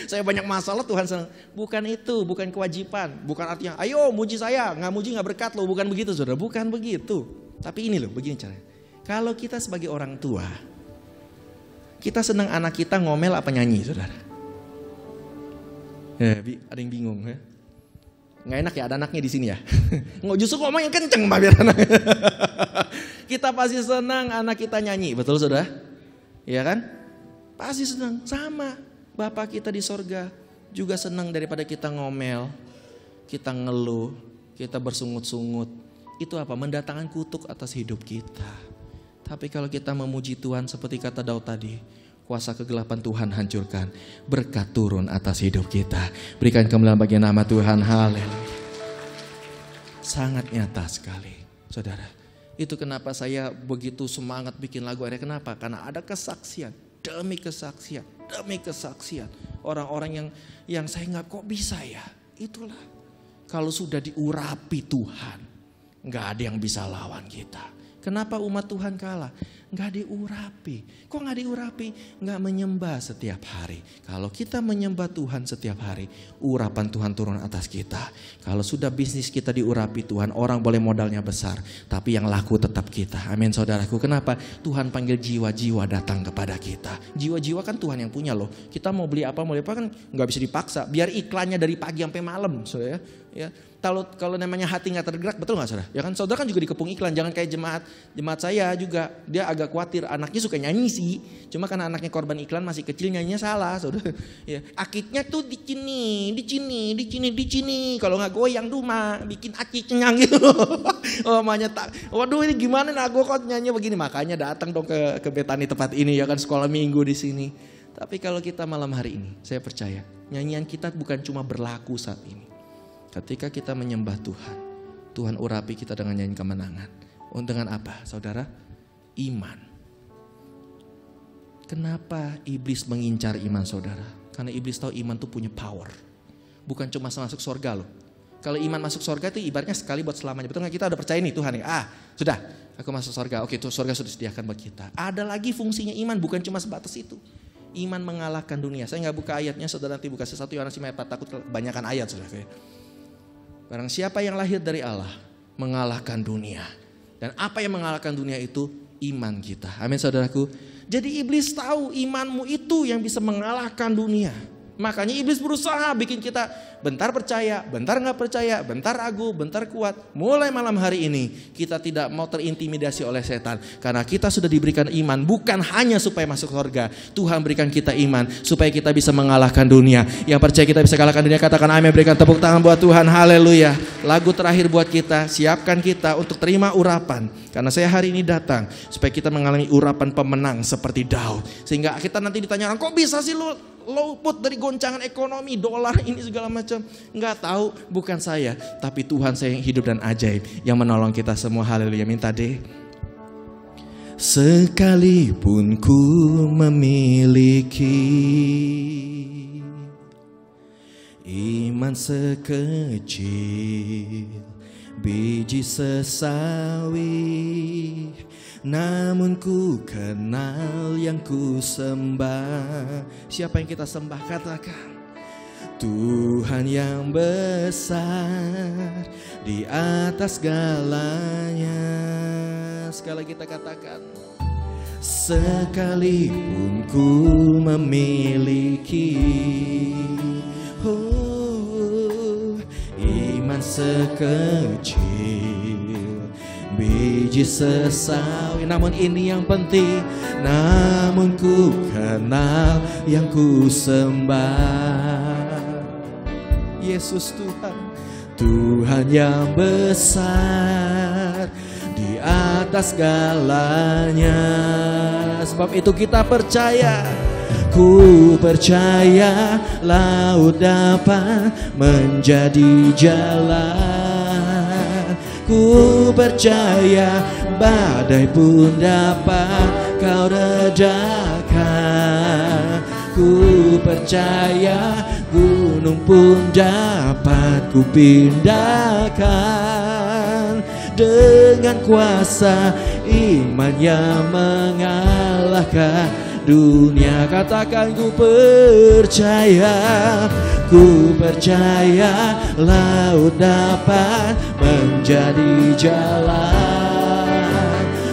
Saya banyak masalah Tuhan senang. Bukan itu, bukan kewajiban. Bukan artinya ayo muji saya, gak muji gak berkat loh. Bukan begitu saudara, bukan begitu. Tapi ini loh begini caranya. Kalau kita sebagai orang tua, kita senang anak kita ngomel apa nyanyi saudara? Ada yang bingung ya? Nggak enak ya ada anaknya di sini ya? Nggak justru ngomong yang kenceng Pak biar anak. Kita pasti senang anak kita nyanyi, betul saudara? Iya kan? Pasti senang. Sama Bapak kita di sorga juga senang daripada kita ngomel, kita ngeluh, kita bersungut-sungut. Itu apa? Mendatangkan kutuk atas hidup kita. Tapi kalau kita memuji Tuhan seperti kata Daud tadi, kuasa kegelapan Tuhan hancurkan, berkat turun atas hidup kita. Berikan kemuliaan bagi nama Tuhan, haleluya. Sangat nyata sekali, saudara. Itu kenapa saya begitu semangat bikin lagu akhirnya. Kenapa? Karena ada kesaksian, demi kesaksian, demi kesaksian. Orang-orang yang saya nggak kok bisa ya. Itulah, kalau sudah diurapi Tuhan, nggak ada yang bisa lawan kita. Kenapa umat Tuhan kalah? Nggak diurapi. Kok nggak diurapi? Nggak menyembah setiap hari. Kalau kita menyembah Tuhan setiap hari, urapan Tuhan turun atas kita. Kalau sudah bisnis kita diurapi Tuhan, orang boleh modalnya besar, tapi yang laku tetap kita. Amin saudaraku. Kenapa? Tuhan panggil jiwa-jiwa datang kepada kita. Jiwa-jiwa kan Tuhan yang punya loh. Kita mau beli apa kan nggak bisa dipaksa. Biar iklannya dari pagi sampai malam, saudara. Ya. Kalau namanya hati nggak tergerak, betul nggak saudara? Ya kan saudara kan juga dikepung iklan. Jangan kayak jemaat saya juga, dia agak khawatir anaknya suka nyanyi sih. Cuma karena anaknya korban iklan masih kecil nyanyinya salah, saudara. Ya, akiknya tuh di sini. Kalau nggak goyang rumah, bikin akik cengang gitu. Waduh ini gimana gue kok nyanyi begini? Makanya datang dong ke Betani tempat ini ya kan, sekolah minggu di sini. Tapi kalau kita malam hari ini, saya percaya nyanyian kita bukan cuma berlaku saat ini. Ketika kita menyembah Tuhan, Tuhan urapi kita dengan nyanyian kemenangan. Dengan apa saudara? Iman. Kenapa iblis mengincar iman saudara? Karena iblis tahu iman itu punya power. Bukan cuma masuk surga loh. Kalau iman masuk surga itu ibaratnya sekali buat selamanya. Betul gak? Kita udah percaya nih Tuhan. Sudah aku masuk surga. Oke, itu surga sudah disediakan buat kita. Ada lagi fungsinya iman, bukan cuma sebatas itu. Iman mengalahkan dunia. Saya gak buka ayatnya, saudara nanti buka 1 Yohanes 5 ayat 4. Takut kebanyakan ayat saudara. Barang siapa yang lahir dari Allah mengalahkan dunia. Dan apa yang mengalahkan dunia itu? Iman kita. Amin saudaraku. Jadi iblis tahu imanmu itu yang bisa mengalahkan dunia. Makanya iblis berusaha bikin kita bentar percaya, bentar gak percaya, bentar ragu, bentar kuat. Mulai malam hari ini kita tidak mau terintimidasi oleh setan. Karena kita sudah diberikan iman bukan hanya supaya masuk surga. Tuhan berikan kita iman supaya kita bisa mengalahkan dunia. Yang percaya kita bisa kalahkan dunia katakan amin. Berikan tepuk tangan buat Tuhan, haleluya. Lagu terakhir buat kita, siapkan kita untuk terima urapan. Karena saya hari ini datang supaya kita mengalami urapan pemenang seperti Daud. Sehingga kita nanti ditanya orang, kok bisa sih lu luput dari goncangan ekonomi, dolar ini segala macam. Enggak tahu, bukan saya, tapi Tuhan saya yang hidup dan ajaib yang menolong kita semua. Haleluya. Minta deh. Sekalipun ku memiliki iman sekecil biji sesawi, namun ku kenal yang ku sembah. Siapa yang kita sembah? Katakan Tuhan yang besar di atas segalanya. Sekali lagi kita katakan, sekalipun ku memiliki iman sekecil biji sesawi, namun ini yang penting, namun ku kenal yang ku sembah. Yesus Tuhan, Tuhan yang besar di atas segalanya. Sebab itu kita percaya, ku percaya laut dapat menjadi jalan. Ku percaya badai pun dapat kau redakan. Ku percaya gunung pun dapat ku pindahkan. Dengan kuasa iman yang mengalahkan dunia. Katakan, ku percaya, ku percaya laut dapat menjadi jalan.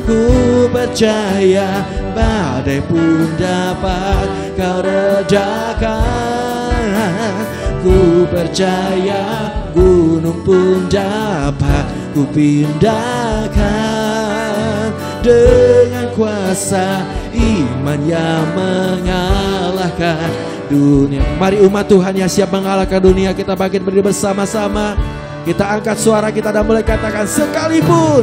Ku percaya badai pun dapat kau redakan. Ku percaya gunung pun dapat ku pindahkan. Dengan kuasa iman yang mengalahkan dunia. Mari umat Tuhan yang siap mengalahkan dunia, kita bangkit berdiri bersama-sama. Kita angkat suara kita dan mulai katakan, sekalipun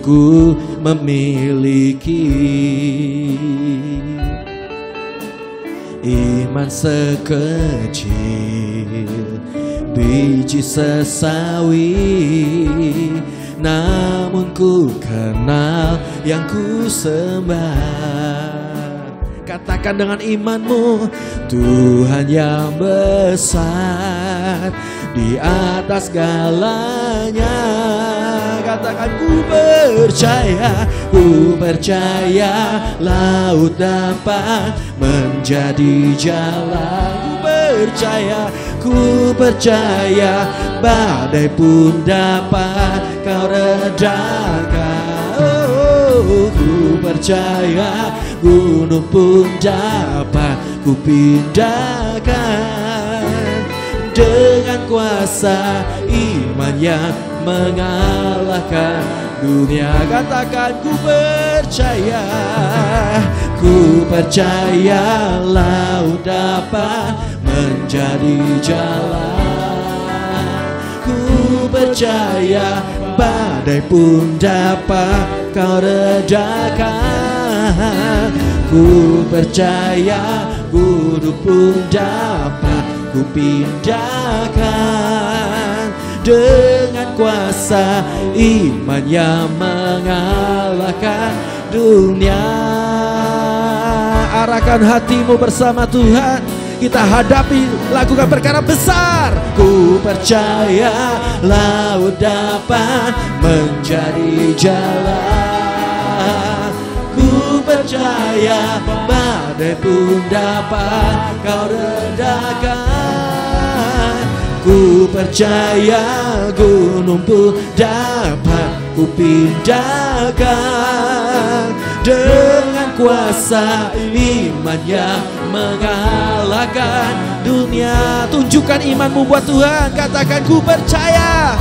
ku memiliki iman sekecil biji sesawi, namun ku kenal yang ku sembah. Katakan dengan imanmu, Tuhan yang besar di atas segalanya. Katakan, ku percaya laut dapat menjadi jalan. Ku percaya badai pun dapat kau redakan. Ku percaya gunung pun dapat ku pindahkan. Dengan kuasa iman yang mengalahkan dunia. Katakan, ku percaya laut dapat menjadi jalan. Ku percaya badai pun dapat kau redakan. Ku percaya gunung pun dapat ku pindahkan. Dengan kuasa iman yang mengalahkan dunia. Arahkan hatimu bersama Tuhan. Kita hadapi, lakukan perkara besar. Ku percaya laut dapat menjadi jalan. Ku percaya badai pun dapat kau redakan. Ku percaya gunung pun dapat ku pindahkan. Dengan kuasa iman yang mengalahkan dunia. Tunjukkan imanmu buat Tuhan. Katakan, ku percaya.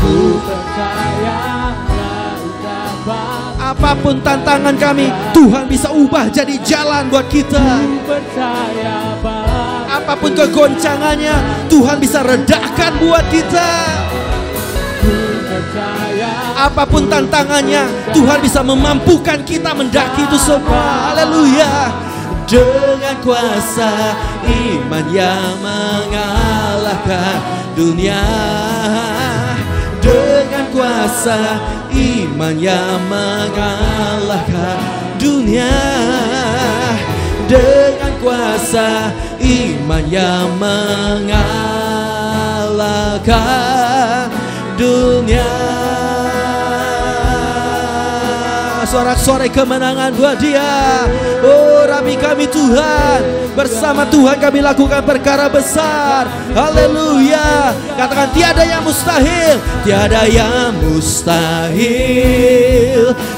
Apapun tantangan kami, Tuhan bisa ubah jadi jalan buat kita. Apapun kegoncangannya, Tuhan bisa redakan buat kita. Apapun tantangannya, Tuhan bisa memampukan kita mendaki itu semua. Haleluya. Dengan kuasa iman yang mengalahkan dunia. Dengan kuasa iman yang mengalahkan dunia. Dengan kuasa iman yang mengalahkan dunia. sorak-sorai kemenangan buat dia. Oh Rabi kami Tuhan, bersama Tuhan kami lakukan perkara besar. Haleluya. Katakan tiada yang mustahil, tiada yang mustahil,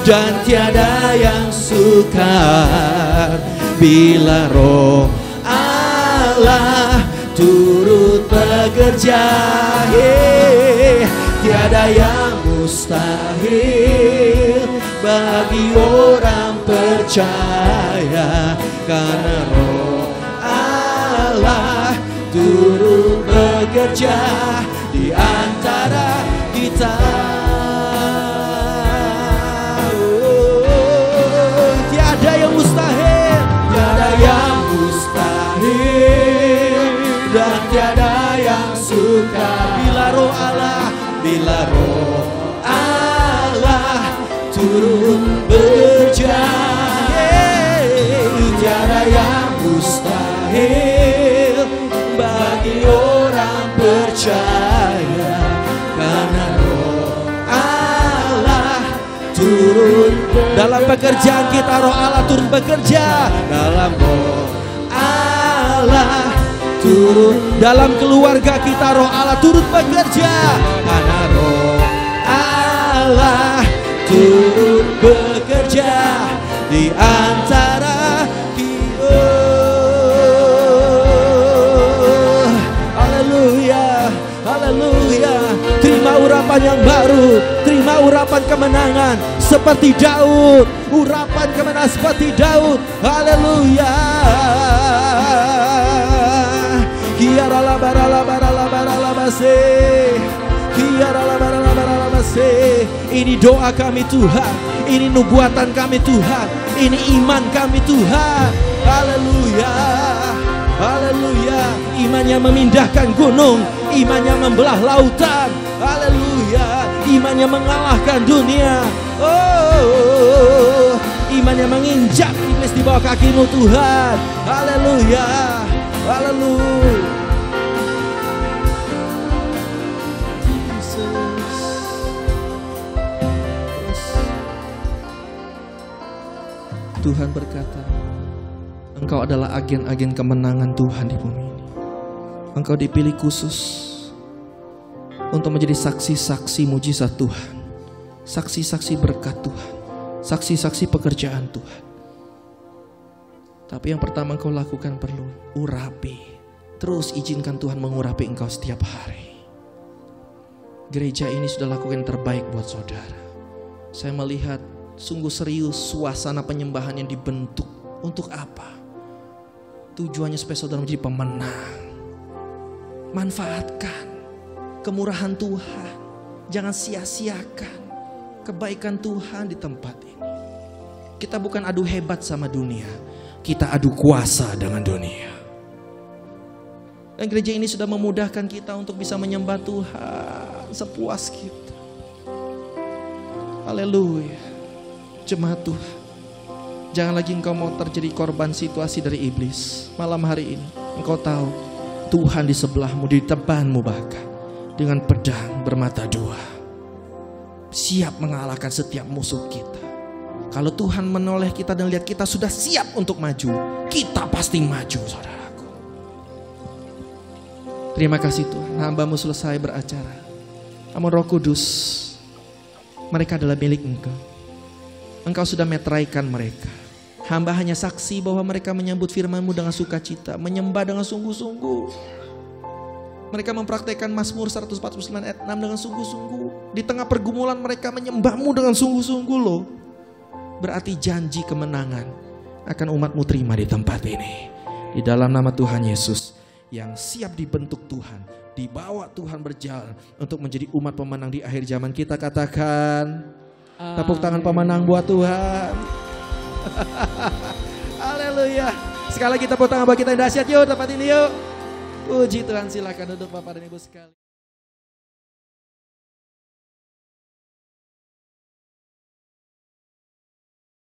dan tiada yang sukar bila Roh Allah turut bekerja. Tiada yang mustahil bagi orang percaya, karena Roh Allah turut bekerja di antara kita. Tiada yang mustahil, tiada yang mustahil, dan tiada yang sukar bila Roh Allah, bila Roh Allah turut bekerja. Tiada yang mustahil bagi orang percaya, karena Roh Allah turut dalam pekerjaan kita. Roh Allah turut bekerja dalam Roh Allah turut dalam keluarga kita. Roh Allah turut bekerja, karena Roh Allah turut bekerja di antara kita. Haleluya, haleluya. Terima urapan yang baru, terima urapan kemenangan seperti Daud, urapan kemenangan seperti Daud. Haleluya. Ini doa kami Tuhan, ini nubuatan kami Tuhan, ini iman kami Tuhan. Haleluya, haleluya. Imannya memindahkan gunung, imannya membelah lautan. Haleluya, imannya mengalahkan dunia. Oh, imannya menginjak iblis di bawah kakimu Tuhan. Haleluya, haleluya. Tuhan berkata, Engkau adalah agen-agen kemenangan Tuhan di bumi ini. Engkau dipilih khusus untuk menjadi saksi-saksi mujizat Tuhan, saksi-saksi berkat Tuhan, saksi-saksi pekerjaan Tuhan. Tapi yang pertama engkau lakukan perlu urapi. Terus izinkan Tuhan mengurapi engkau setiap hari. Gereja ini sudah lakukan yang terbaik buat saudara. Saya melihat sungguh serius suasana penyembahan yang dibentuk. Untuk apa? Tujuannya supaya saudara menjadi pemenang. Manfaatkan kemurahan Tuhan. Jangan sia-siakan kebaikan Tuhan di tempat ini. Kita bukan adu hebat sama dunia, kita adu kuasa dengan dunia. Dan gereja ini sudah memudahkan kita untuk bisa menyembah Tuhan sepuas kita. Haleluya. Jemaat Tuhan, jangan lagi engkau mau terjadi korban situasi dari iblis. Malam hari ini engkau tahu Tuhan di sebelahmu, di depanmu, bahkan dengan pedang bermata dua, siap mengalahkan setiap musuh kita. Kalau Tuhan menoleh kita dan lihat kita sudah siap untuk maju, kita pasti maju, saudaraku. Terima kasih Tuhan, hamba-Mu selesai beracara. Namun Roh Kudus, mereka adalah milik Engkau. Engkau sudah meteraikan mereka. Hamba hanya saksi bahwa mereka menyambut firman-Mu dengan sukacita, menyembah dengan sungguh-sungguh. Mereka mempraktekkan Mazmur 149 ayat 6 dengan sungguh-sungguh. Di tengah pergumulan mereka menyembah-Mu dengan sungguh-sungguh loh. Berarti janji kemenangan akan umat-Mu terima di tempat ini. Di dalam nama Tuhan Yesus yang siap dibentuk Tuhan, dibawa Tuhan berjalan untuk menjadi umat pemenang di akhir zaman. Kita katakan tepuk tangan pemenang buat Tuhan. Haleluya. Sekali lagi tepuk tangan buat kita yang dahsyat. Yuk tempat ini yuk. Puji Tuhan, silakan duduk Bapak dan Ibu sekalian.